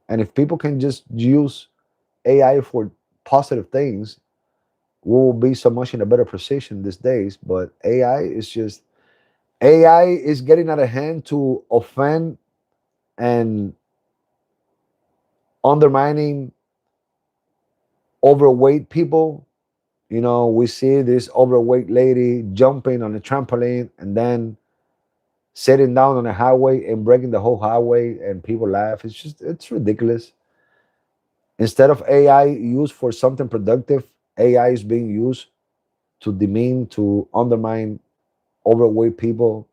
And if people can just use AI for positive things, we will be so much in a better position these days. But AI is getting out of hand to offend and undermining overweight people. We see this overweight lady jumping on a trampoline and then sitting down on a highway and breaking the whole highway, and people laugh. It's ridiculous. Instead of AI used for something productive, AI is being used to demean, to undermine overweight people,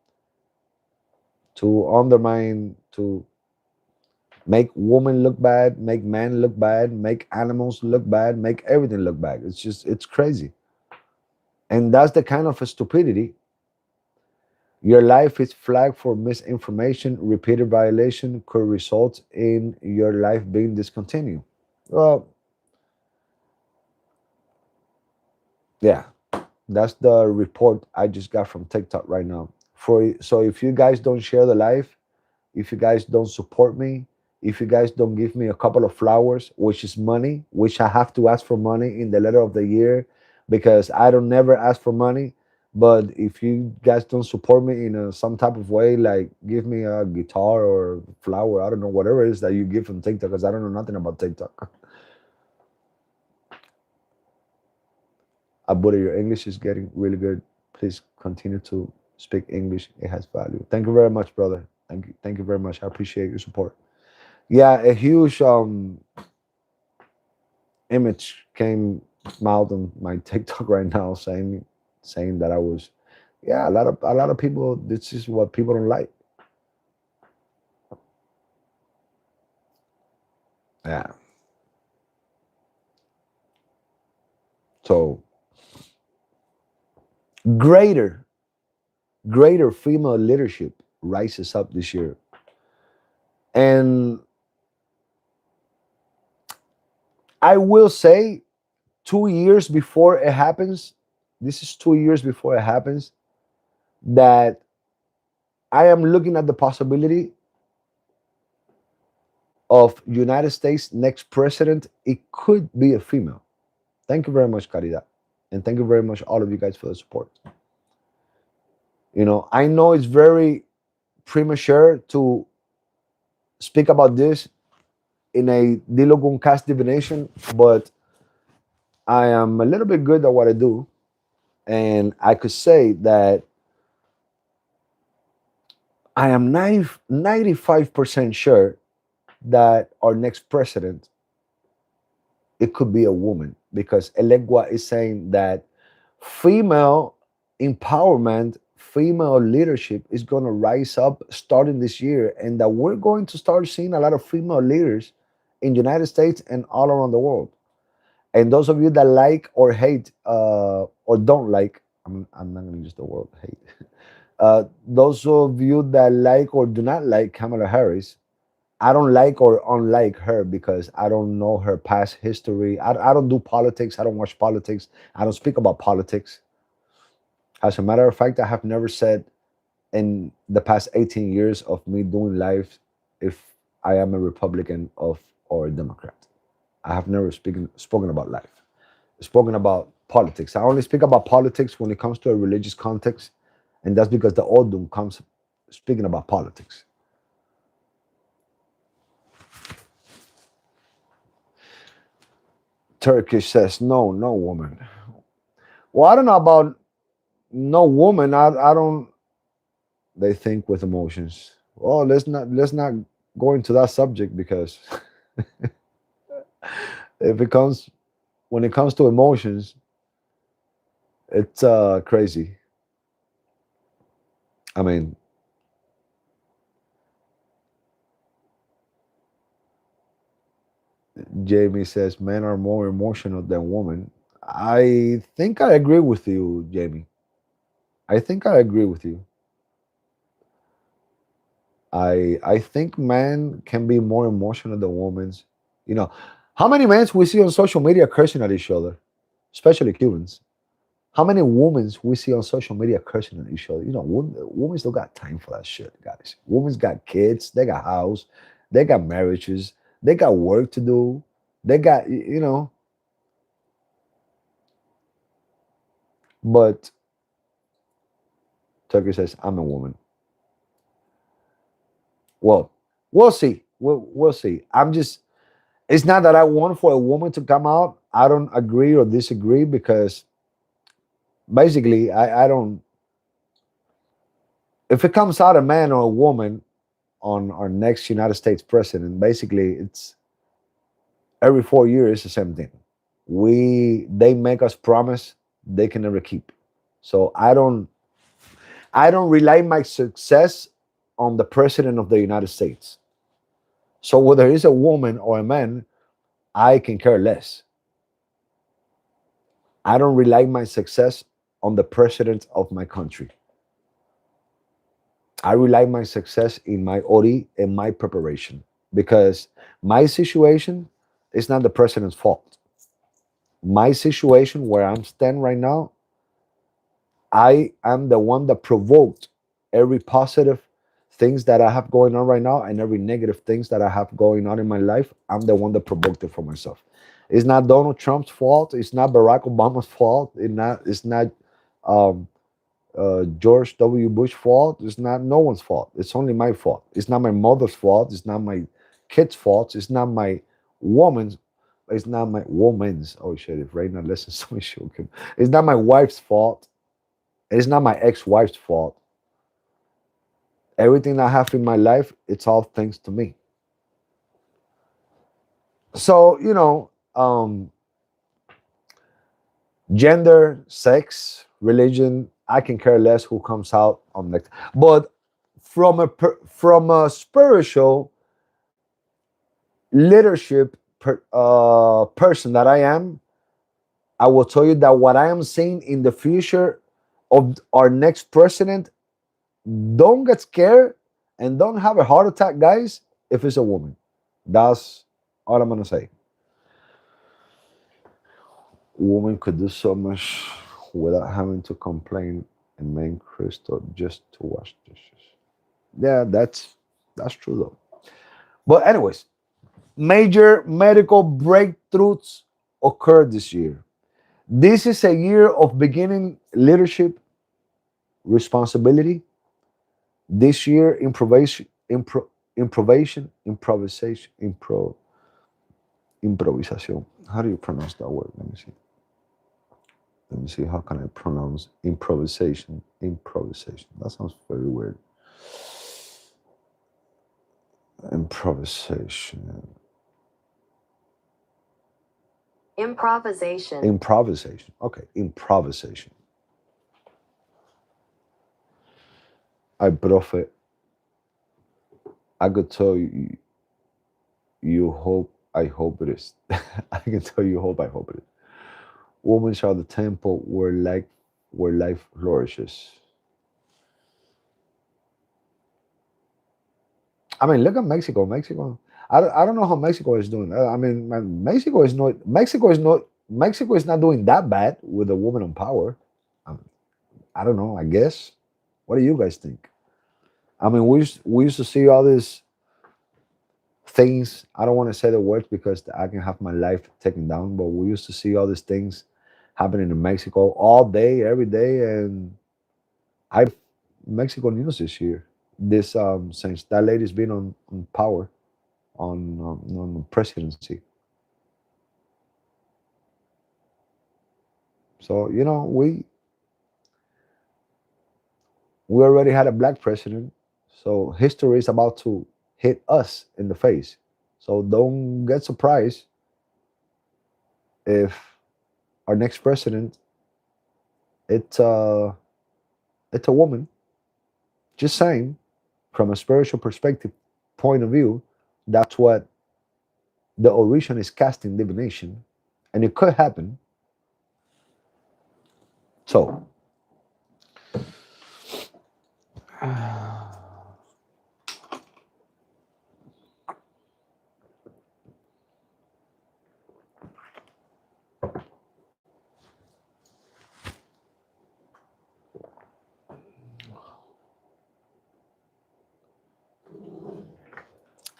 to undermine, to make women look bad, make men look bad, make animals look bad, make everything look bad. It's crazy. And that's the kind of stupidity. Your life is flagged for misinformation. Repeated violation could result in your life being discontinued. Well, yeah, that's the report I just got from TikTok right now. So if you guys don't share the live, if you guys don't support me, if you guys don't give me a couple of flowers, which is money, which I have to ask for money in the letter of the year, because I don't never ask for money. But if you guys don't support me in some type of way, like give me a guitar or flower, I don't know, whatever it is that you give from TikTok, because I don't know nothing about TikTok. Abuda, your English is getting really good. Please continue to speak English. It has value. Thank you very much, brother. Thank you very much. I appreciate your support. Yeah, a huge image came out on my TikTok right now saying that I was, yeah, a lot of people, this is what people don't like. Yeah. So greater greater female leadership rises up this year. And I will say 2 years before it happens, this is 2 years before it happens, that I am looking at the possibility of United States next president. It could be a female. Thank you very much, Caridad. And thank you very much, all of you guys, for the support. I know it's very premature to speak about this in a Dilo con cast divination, but I am a little bit good at what I do. And I could say that I am 95% sure that our next president, it could be a woman, because Elegua is saying that female empowerment, female leadership is going to rise up starting this year, and that we're going to start seeing a lot of female leaders in the United States and all around the world. And those of you that like or hate or don't like, I'm not going to use the word hate. Those of you that like or do not like Kamala Harris, I don't like or unlike her because I don't know her past history. I don't do politics. I don't watch politics. I don't speak about politics. As a matter of fact, I have never said in the past 18 years of me doing life if I am a Republican or a Democrat. I have never spoken about life, spoken about politics. I only speak about politics when it comes to a religious context, and that's because the Odum comes speaking about politics. Turkish says no, no woman. Well, I don't know about no woman. I don't. They think with emotions. Well, let's not go into that subject, because if it comes when it comes to emotions, it's crazy. I mean, Jamie says men are more emotional than women. I think I agree with you, Jamie. I think I agree with you. I think men can be more emotional than women's. You know, how many men we see on social media cursing at each other, especially Cubans? How many women we see on social media cursing at each other? Women don't got time for that shit, guys. Women's got kids, they got house, they got marriages, they got work to do, they got But Tucker says I'm a woman. Well, we'll see. We'll see. I'm just. It's not that I want for a woman to come out. I don't agree or disagree, because basically I don't. If it comes out a man or a woman on our next United States president, basically it's every 4 years the same thing. They make us promise they can never keep. So I don't rely my success on the president of the United States. So whether it's a woman or a man, I can care less. I don't rely my success on the president of my country. I rely my success in my Ori and my preparation, because my situation is not the president's fault. My situation where I'm standing right now, I am the one that provoked every positive things that I have going on right now and every negative things that I have going on in my life, I'm the one that provoked it for myself. It's not Donald Trump's fault. It's not Barack Obama's fault. It's not um, George W. Bush fault. It's not no one's fault. It's only my fault. It's not my mother's fault. It's not my kid's fault. It's not my woman's. It's not my woman's. Oh shit! If right now listens to me, she'll kill me. It's not my wife's fault. It's not my ex-wife's fault. Everything I have in my life, it's all thanks to me. So gender, sex, religion, I can care less who comes out on next. But from a spiritual leadership person that I am, I will tell you that what I am seeing in the future of our next president, don't get scared and don't have a heart attack, guys, if it's a woman. That's all I'm gonna say. Women could do so much without having to complain and make crystal just to wash dishes. Yeah, that's true though. But anyways, major medical breakthroughs occurred this year. This is a year of beginning leadership responsibility. This year, improvisation. How do you pronounce that word? Let me see. Let me see. How can I pronounce improvisation? Improvisation. That sounds very weird. Improvisation. Improvisation. Improvisation. Okay, improvisation. I profe. I could tell you. You hope. I hope it is. I can tell you. Hope. I hope it is. Women shall the temple where life flourishes. I mean, look at Mexico. Mexico. I don't know how Mexico is doing. I mean, Mexico is not doing that bad with a woman in power. Um, I don't know. I guess. What do you guys think? I mean, we used to see all these things. I don't want to say the words because I can have my life taken down. But we used to see all these things happening in Mexico all day, every day, and I Mexico news this year. This since that lady's been on power on the presidency. So we already had a black president. So history is about to hit us in the face. So don't get surprised if our next president it's it's a woman. Just saying, from a spiritual perspective point of view, that's what the Orisha is casting divination, and it could happen. So,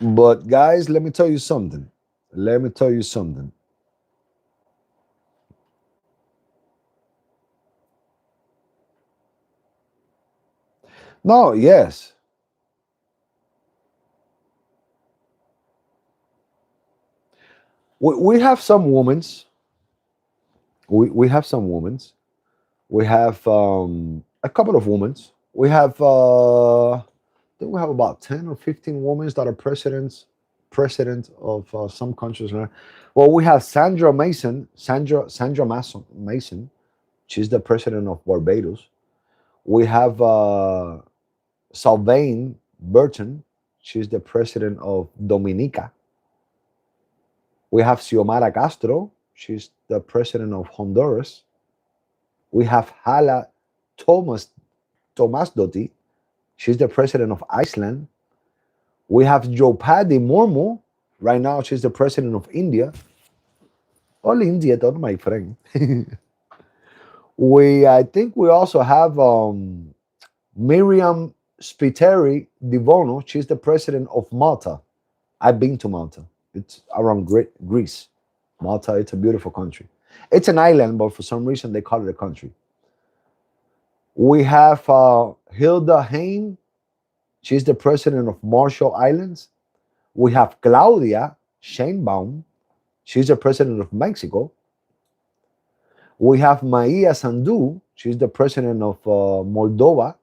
but guys, let me tell you something. Let me tell you something. No, yes, we have some women's. We have some women's. We have a couple of women's. We have I think we have about 10 or 15 women that are president of some countries now. Well, we have Sandra Mason. She's the president of Barbados. We have Salvain Burton. She's the president of Dominica. We have Xiomara Castro. She's the president of Honduras. We have Hala Thomas Dotti. She's the president of Iceland. We have Jopadi Mormo. Right now, she's the president of India. All India, don't my friend. I think we also have Miriam. Spiteri Divono, she's the president of Malta. I've been to Malta. It's around Greece. Malta, it's a beautiful country. It's an island, but for some reason they call it a country. We have Hilda Hain. She's the president of Marshall Islands. We have Claudia Sheinbaum. She's the president of Mexico. We have Maia Sandu. She's the president of Moldova.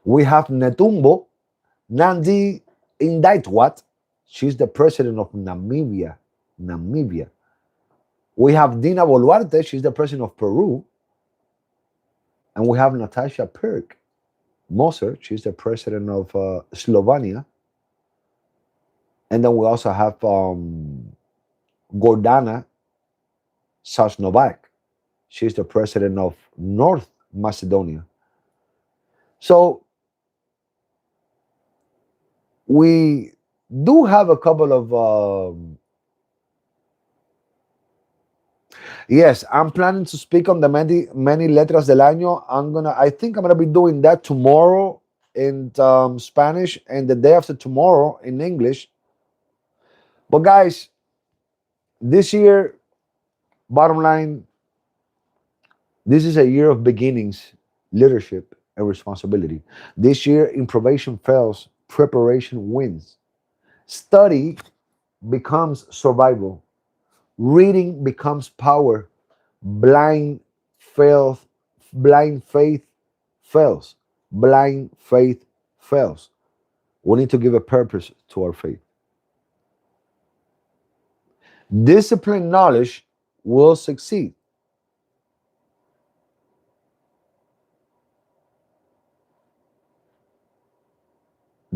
We have Netumbo Nandi Ndaitwat. She's the president of Namibia. We have Dina Boluarte. She's the president of Peru. And we have Natasha Pirk Moser. She's the president of Slovenia. And then we also have Gordana Sasnovak. She's the president of North Macedonia. So we do have a couple of yes, I'm planning to speak on the many letras del año. I think I'm gonna be doing that tomorrow in Spanish and the day after tomorrow in English. But guys, this year, bottom line, this is a year of beginnings, leadership, and responsibility. This year, improvisation fails, preparation wins. Study becomes survival. Reading becomes power. Blind faith fails. Blind faith fails. We need to give a purpose to our faith. Disciplined knowledge will succeed.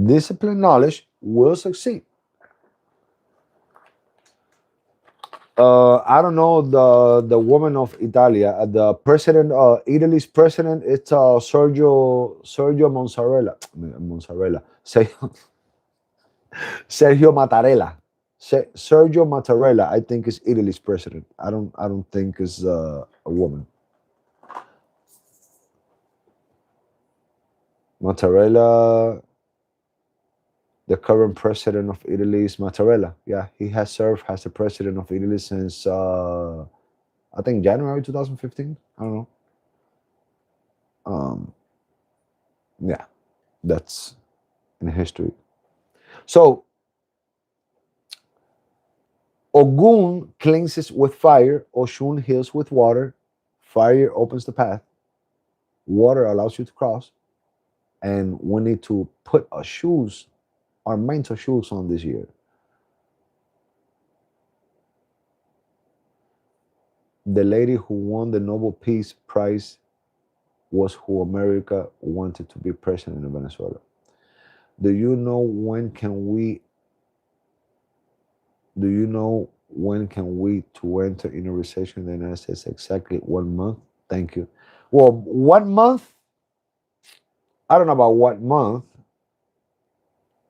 Disciplined knowledge will succeed. I don't know the woman of Italia, the president, Italy's president. It's Sergio Sergio Mattarella. Sergio Mattarella, I think, is Italy's president. I don't think is a woman. Mattarella, the current president of Italy is Mattarella. Yeah, he has served as the president of Italy since I think January 2015. I don't know. Yeah, that's in history. So Ogun cleanses with fire, Oshun heals with water. Fire opens the path. Water allows you to cross. And we need to put our mental shoes on this year. The lady who won the Nobel Peace Prize was who America wanted to be president in Venezuela. Do you know when can we to enter in a recession in the United States? Exactly 1 month. Thank you. Well, 1 month, I don't know about what month,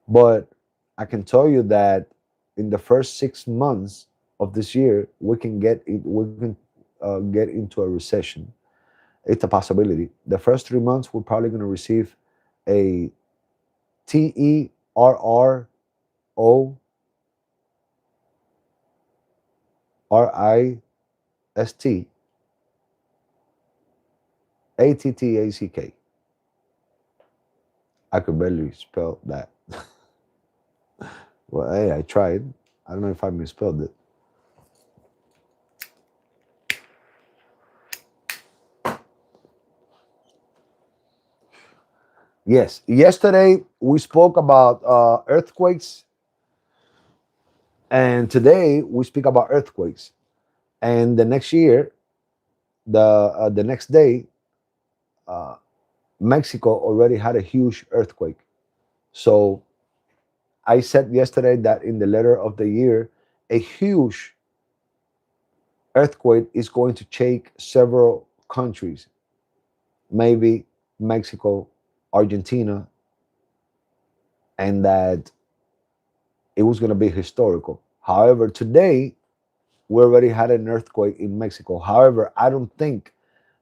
but I can tell you that in the first 6 months of this year, we can get into a recession. It's a possibility. The first 3 months, we're probably going to receive a TERRORIST ATTACK. I could barely spell that. Well, hey, I tried. I don't know if I misspelled it. Yes, yesterday we spoke about earthquakes, and today we speak about earthquakes. And the next year, the next day, Mexico already had a huge earthquake. So I said yesterday that in the letter of the year, a huge earthquake is going to shake several countries, maybe Mexico, Argentina, and that it was going to be historical. However, today we already had an earthquake in Mexico. However, I don't think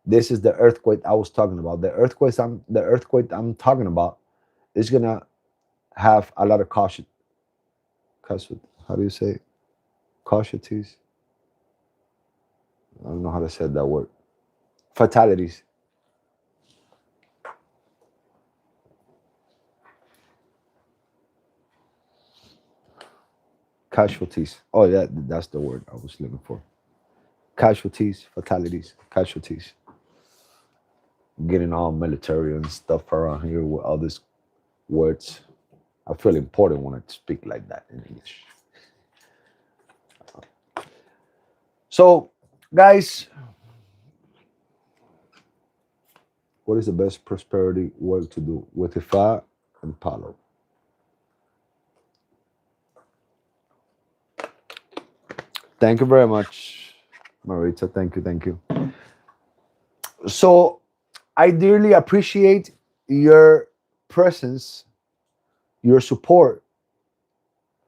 This is the earthquake I was talking about. The earthquake I'm talking about is gonna have a lot of caution. How do you say casualties? I don't know how to say that word. Fatalities. Casualties. Oh yeah, that's the word I was looking for. Casualties, fatalities, casualties. Getting all military and stuff around here with all these words. I feel important when I speak like that in English. So, guys, what is the best prosperity work to do with Ifa and Palo? Thank you very much, Marita. Thank you, thank you. So, I dearly appreciate your presence, your support,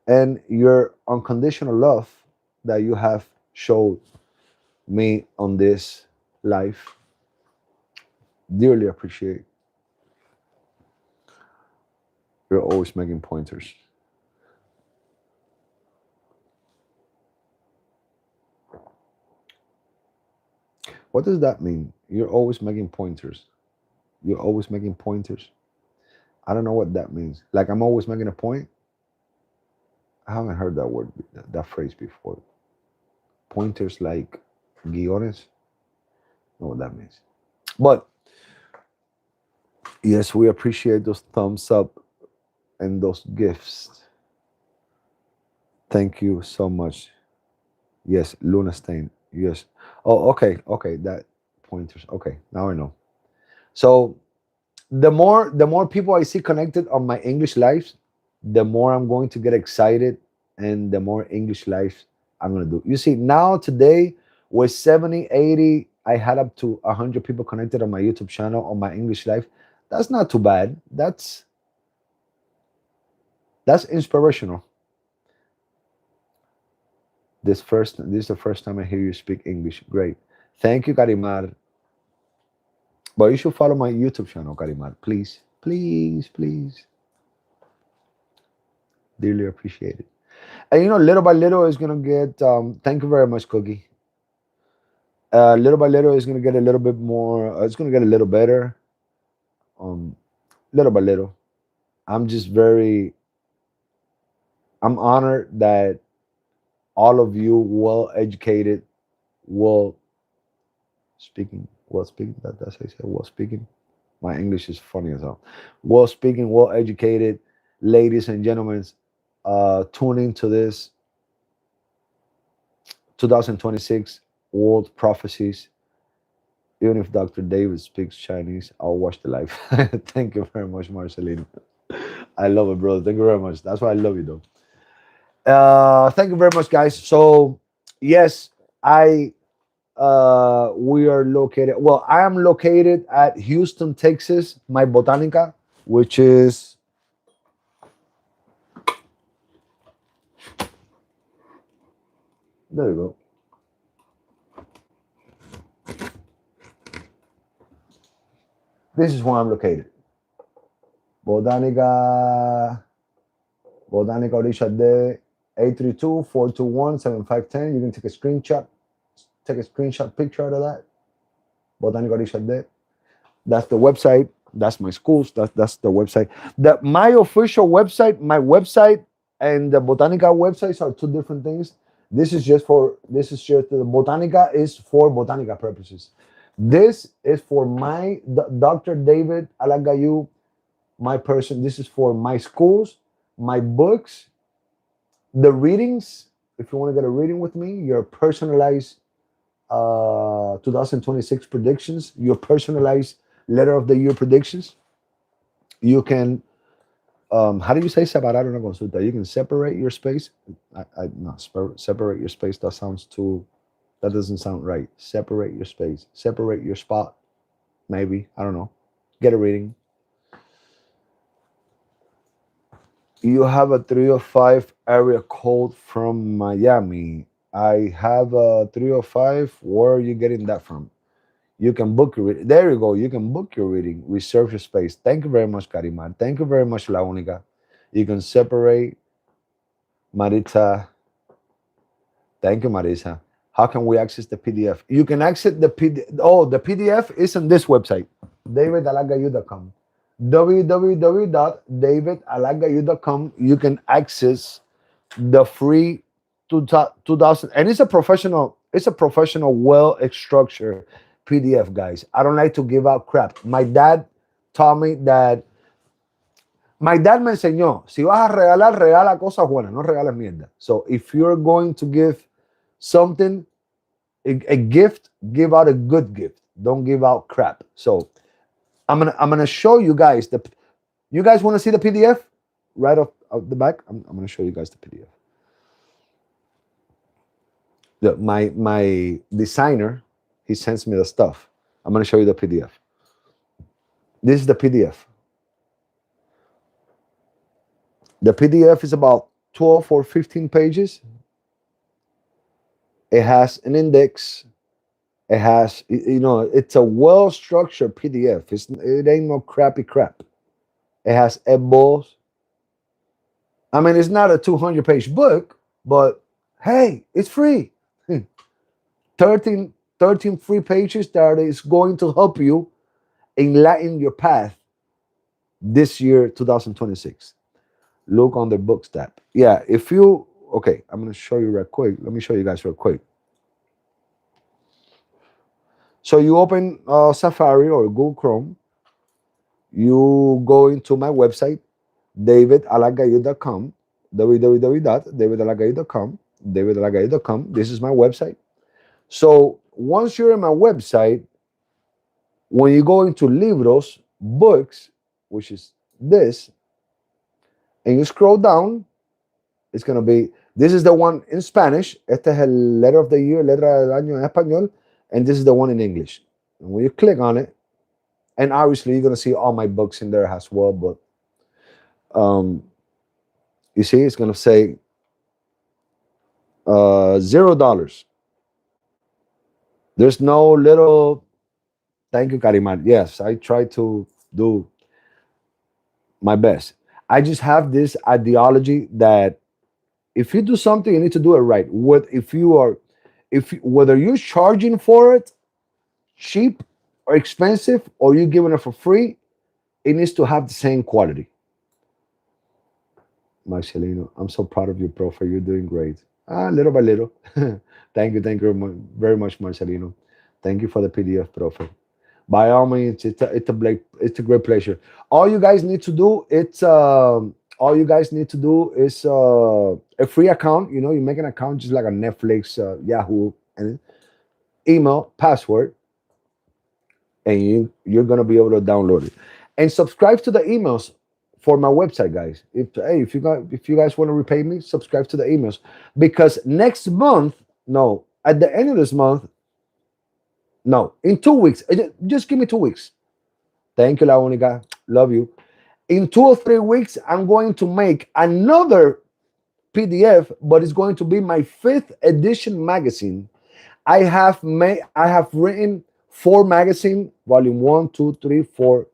and your unconditional love that you have showed me on this life. Dearly appreciate. You're always making pointers. What does that mean? You're always making pointers. You're always making pointers. I don't know what that means. Like I'm always making a point. I haven't heard that word, that phrase before. Pointers like guiones. I know what that means. But yes, we appreciate those thumbs up and those gifts. Thank you so much. Yes, Luna Stain. Yes. Oh, okay, okay. That pointers. Okay, now I know. So the more people I see connected on my English lives, the more I'm going to get excited and the more English lives I'm going to do. You see, now today with 70, 80, I had up to 100 people connected on my YouTube channel on my English life. That's not too bad. That's inspirational. This is the first time I hear you speak English. Great. Thank you, Karimar. But you should follow my YouTube channel, Karimar. Please, please, please. Dearly appreciate it. And little by little is gonna get. Thank you very much, Cookie. Little by little is gonna get a little bit more. It's gonna get a little better. Um, little by little. I'm just very. I'm honored that all of you, well educated, well speaking. That's how you say well speaking. My English is funny as hell. Well speaking, well educated, ladies and gentlemen, tune into this 2026 World Prophecies. Even if Dr. David speaks Chinese, I'll watch the live. Thank you very much, Marcelino. I love it, brother. Thank you very much. That's why I love you, though. Thank you very much, guys. So, yes, I we are located. Well, I am located at Houston, Texas, my Botanica, which is there. You go. This is where I'm located. Botanica, Orisha de 832-421-7510. You can take a screenshot picture out of that. Botanica Orisha de. That's the website. That's my schools. That's the website. My official website, my website, and the Botanica websites are two different things. This is just the Botanica is for Botanica purposes. This is for my Dr. David Aggayu, my person. This is for my schools, my books, the readings. If you want to get a reading with me, your personalized 2026 predictions, your personalized letter of the year predictions. You can how do you say separar una consulta? You can separate your space. No, separate your space. That doesn't sound right. Separate your space. Separate your spot. Maybe. I don't know. Get a reading. You have a 305 area code from Miami. I have a 305. Where are you getting that from? You can book your reading. There you go. You can book your reading. Reserve your space. Thank you very much, Karimar. Thank you very much, La Única. You can separate Marita. Thank you, Marisa. How can we access the PDF? You can access the PDF. Oh, the PDF is on this website, davidalagayu.com. www.davidalagayu.com. You can access the free 2000, and it's a professional, well structured PDF, guys. I don't like to give out crap. My dad taught me that. My dad me enseñó, si vas a regalar, regala cosas buenas, no regales mierda. So if you're going to give something, a gift, give out a good gift. Don't give out crap. So I'm gonna show you guys the. You guys want to see the PDF right off the back? I'm gonna show you guys the PDF. My designer, he sends me the stuff. I'm gonna show you the PDF. This is the PDF. The PDF is about 12 or 15 pages. It has an index. It has, it's a well-structured PDF. It ain't no crappy crap. It has ebooks. I mean, it's not a 200-page book, but hey, it's free. 13 free pages that is going to help you enlighten your path this year, 2026. Look on the books tab. Yeah, okay, I'm going to show you real quick. Let me show you guys real quick. So you open Safari or Google Chrome. You go into my website, davidalagayu.com, www.davidalagayu.com, davidalagayu.com. This is my website. So once you're in my website, when you go into Libros, books, which is this, and you scroll down, it's going to be, this is the one in Spanish. Este es el letter of the year, letra del año en español, and this is the one in English. And when you click on it, and obviously you're going to see all my books in there as well, but you see, it's going to say $0. There's no little, thank you, Karimar. Yes, I try to do my best. I just have this ideology that if you do something, you need to do it right. Whether you're charging for it, cheap or expensive, or you're giving it for free, it needs to have the same quality. Marcelino, I'm so proud of you, prof. You're doing great. Little by little. Thank you very much, Marcelino. Thank you for the PDF, prof. By all means, it's a great pleasure. All you guys need to do is a free account. You make an account just like a Netflix, Yahoo, and email, password, and you're gonna be able to download it and subscribe to the emails for my website, guys. If you guys want to repay me, subscribe to the emails, because next month, at the end of this month, in 2 weeks, just give me 2 weeks. Thank you, La Única. Love you. In 2 or 3 weeks, I'm going to make another PDF, but it's going to be my 5th edition magazine. I have written 4 magazines, volume 1, 2, 3, 4.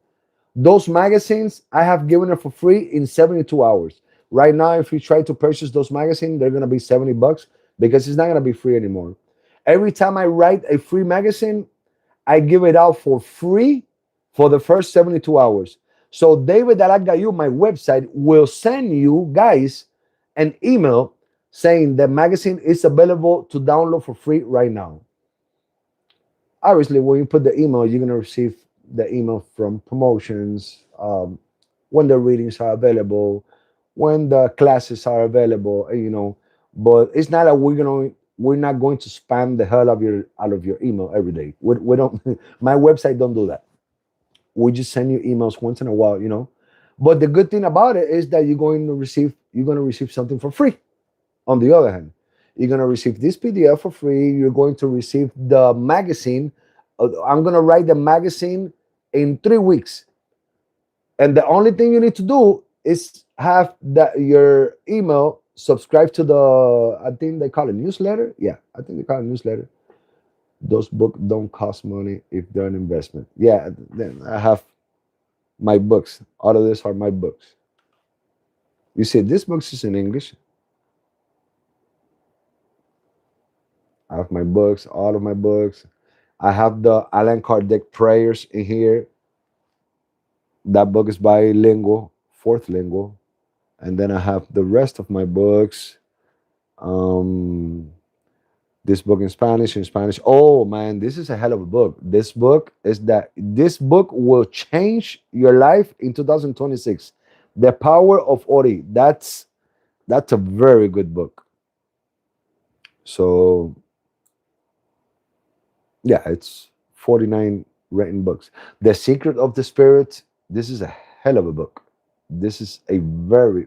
Those magazines, I have given it for free in 72 hours. Right now, if you try to purchase those magazines, they're going to be $70 because it's not going to be free anymore. Every time I write a free magazine, I give it out for free for the first 72 hours. So David Aggayu, my website, will send you guys an email saying the magazine is available to download for free right now. Obviously, when you put the email, you're going to receive the email from promotions, when the readings are available, when the classes are available, but it's not that we're not going to spam the hell out of your email every day. We don't. My website don't do that. We just send you emails once in a while, But the good thing about it is that you're going to receive something for free. On the other hand, you're going to receive this PDF for free. You're going to receive the magazine. I'm going to write the magazine in 3 weeks. And the only thing you need to do is have your email, subscribe to I think they call it newsletter. Yeah, I think they call it newsletter. Those books don't cost money if they're an investment. Yeah, then I have my books. All of these are my books. You see, this book is in English. I have my books, all of my books. I have the Allan Kardec prayers in here. That book is bilingual, fourth lingual. And then I have the rest of my books. Um, this book in Spanish, in Spanish. Oh man, this is a hell of a book. This book will change your life in 2026. The Power of Ori. That's a very good book. So yeah, it's 49 written books. The Secret of the Spirit. This is a hell of a book. This is a very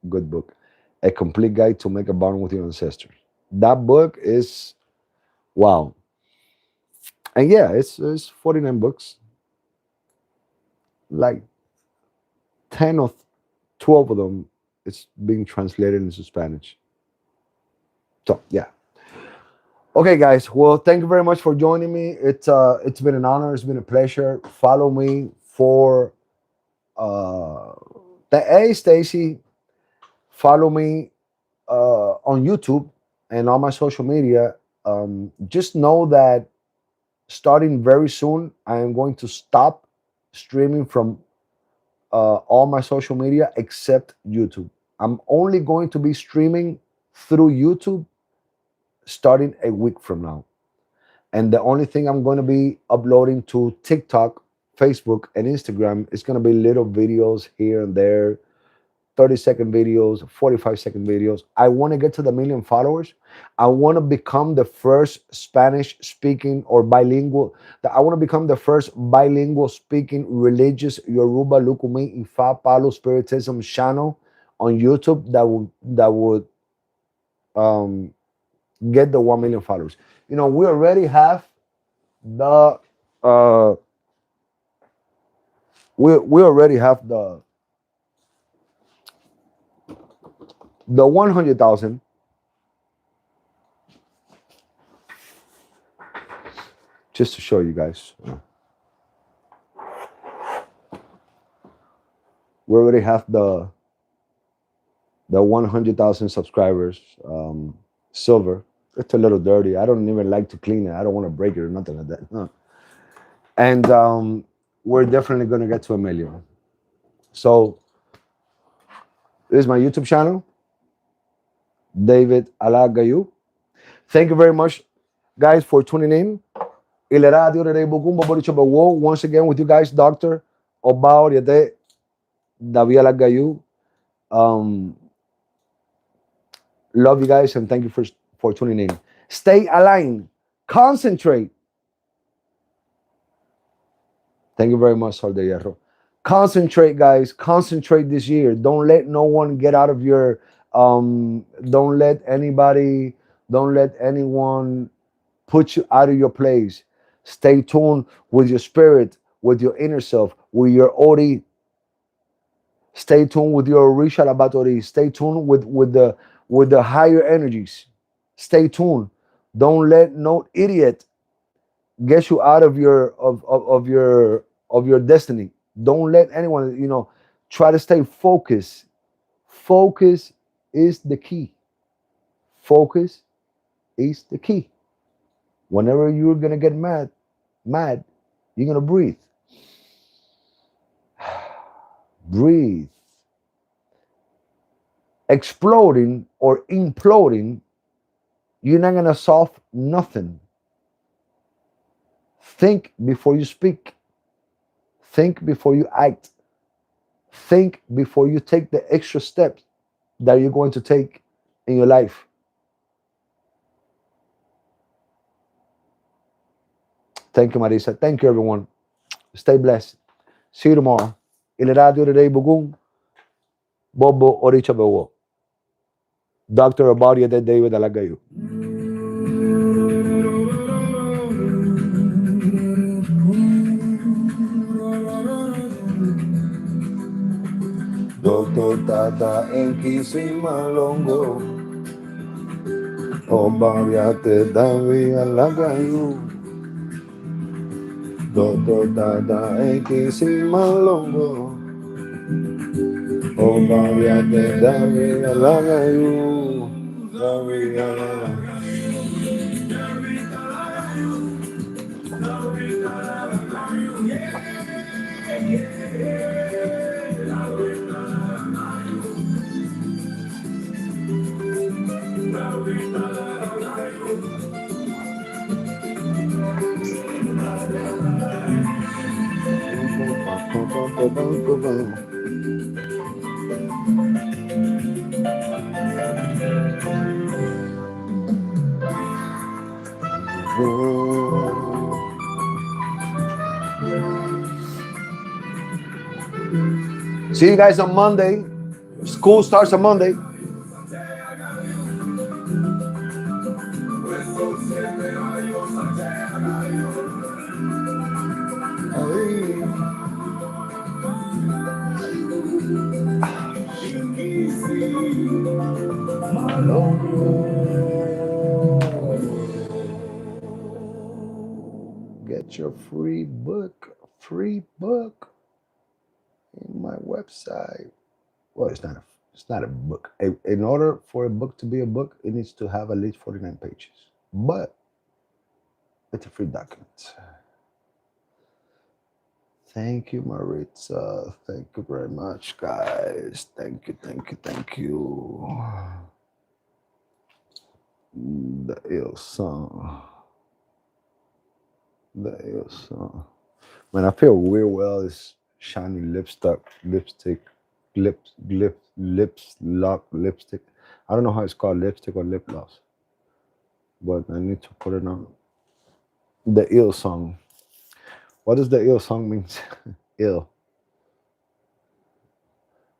good book. A complete guide to make a bond with your ancestors. That book is wow. And yeah, it's 49 books. Like 10 or 12 of them it's being translated into Spanish. So yeah. Okay, guys. Well, thank you very much for joining me. It's been an honor. It's been a pleasure. Follow me for the Hey Stacy. Follow me on YouTube and on my social media. Just know that starting very soon, I am going to stop streaming from all my social media except YouTube. I'm only going to be streaming through YouTube starting a week from now. And the only thing I'm going to be uploading to TikTok, Facebook, and Instagram is going to be little videos here and there, 30-second videos, 45-second videos. I want to get to the 1 million followers. I want to become the first Spanish speaking or bilingual. I want to become the first bilingual speaking religious Yoruba Lukumi Ifa Palo Spiritism channel on YouTube that would get the 1 million followers. You know, we already have the we already have the 100,000. Just to show you guys, we already have the 100,000 subscribers. Silver. It's a little dirty. I don't even like to clean it. I don't want to break it or nothing like that. Huh. And we're definitely going to get to 1 million. So this is my YouTube channel, David Aggayu. Thank you very much, guys, for tuning in. Once again with you guys, Dr. Obao David Aggayu. Love you guys and thank you for tuning in. Stay aligned. Concentrate. Thank you very much, Sol de Hierro. Concentrate, guys. Concentrate this year. Don't let no one get out of your don't let anyone put you out of your place. Stay tuned with your spirit, with your inner self, with your Ori. Stay tuned with your Orisha Labatori. Stay tuned with the higher energies. Stay tuned. Don't let no idiot get you out of your destiny. Don't let anyone, try to stay focused. Focus is the key. Focus is the key. Whenever you're gonna get mad, you're gonna breathe. Breathe. Exploding or imploding, you're not gonna solve nothing. Think before you speak. Think before you act. Think before you take the extra steps that you're going to take in your life. Thank you, Marisa. Thank you, everyone. Stay blessed. See you tomorrow. Il radio today, Bugum, Bobo Orisha Bewo. Dr. Abadia de David Aggayu. Doctor Tata en Malongo. Oh, Bariate, Davi, Alagayu. Do, da, da, Eki, si, malongo. Oh, Bariate, Davi, Alagayu. Davi, Alagayu. See you guys on Monday. School starts on Monday. Get your free book in my website. Well, it's not a book. In order for a book to be a book, it needs to have at least 49 pages. But it's a free document. Thank you, Maritza. Thank you very much, guys. Thank you, thank you, thank you. The ill song. The ill song. Man, I feel real well. This shiny lipstick, lipstick. I don't know how it's called, lipstick or lip gloss, but I need to put it on. The ill song. What does the ill song mean? Ill.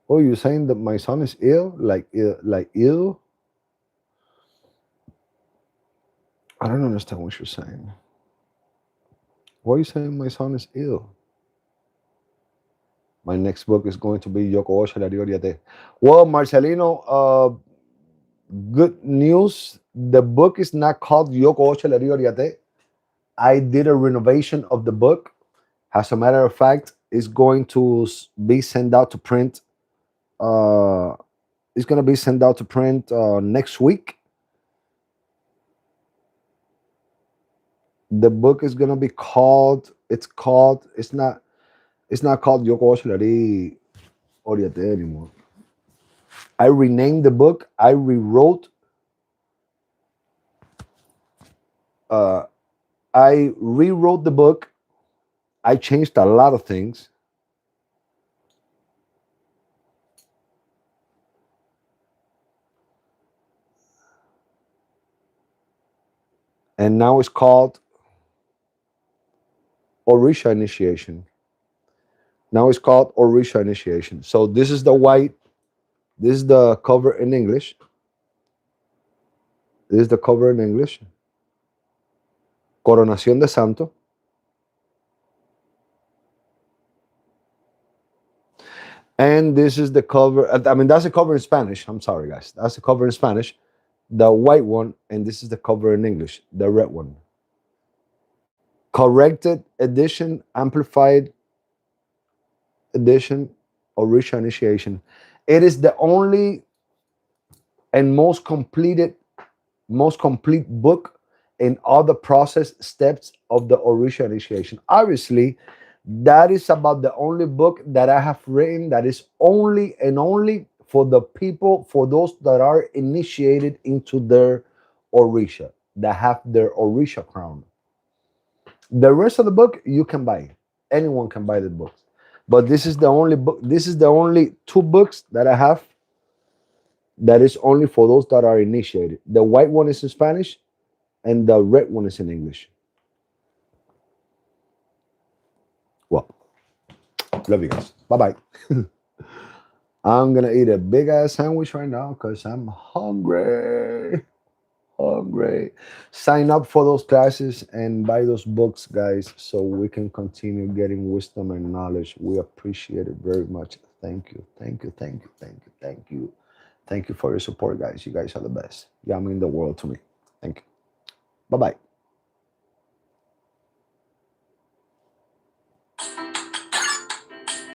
Oh, you're saying that my son is ill? Like ill? Like ill? I don't understand what you're saying. Why are you saying my son is ill? My next book is going to be Yoko Osha La Rioriate. Well, Marcelino, good news. The book is not called Yoko Osha La Rioriate. I did a renovation of the book. As a matter of fact, it's going to be sent out to print. It's going to be sent out to print next week. The book is going to be called. It's not called Yoko Osha La Rioriate anymore. I renamed the book. I rewrote. I rewrote the book. I changed a lot of things. And now it's called Orisha Initiation. Now it's called Orisha Initiation. So this is the white. This is the cover in English. This is the cover in English. Coronación de Santo. And this is the cover. I mean, that's the cover in Spanish. I'm sorry, guys. That's the cover in Spanish. The white one. And this is the cover in English. The red one. Corrected edition, amplified edition, Orisha Initiation. It is the only and most complete book in all the process steps of the Orisha Initiation. Obviously, that is about the only book that I have written that is only and only for the people, for those that are initiated into their Orisha, that have their Orisha crown. The rest of the book you can buy. Anyone can buy the books. But this is the only book. This is the only two books that I have that is only for those that are initiated. The white one is in Spanish and the red one is in English. Well, love you guys. Bye-bye. I'm going to eat a big-ass sandwich right now because I'm hungry. Sign up for those classes and buy those books, guys, so we can continue getting wisdom and knowledge. We appreciate it very much. Thank you. Thank you for your support, guys. You guys are the best. You mean the world to me. Thank you. Bye-bye.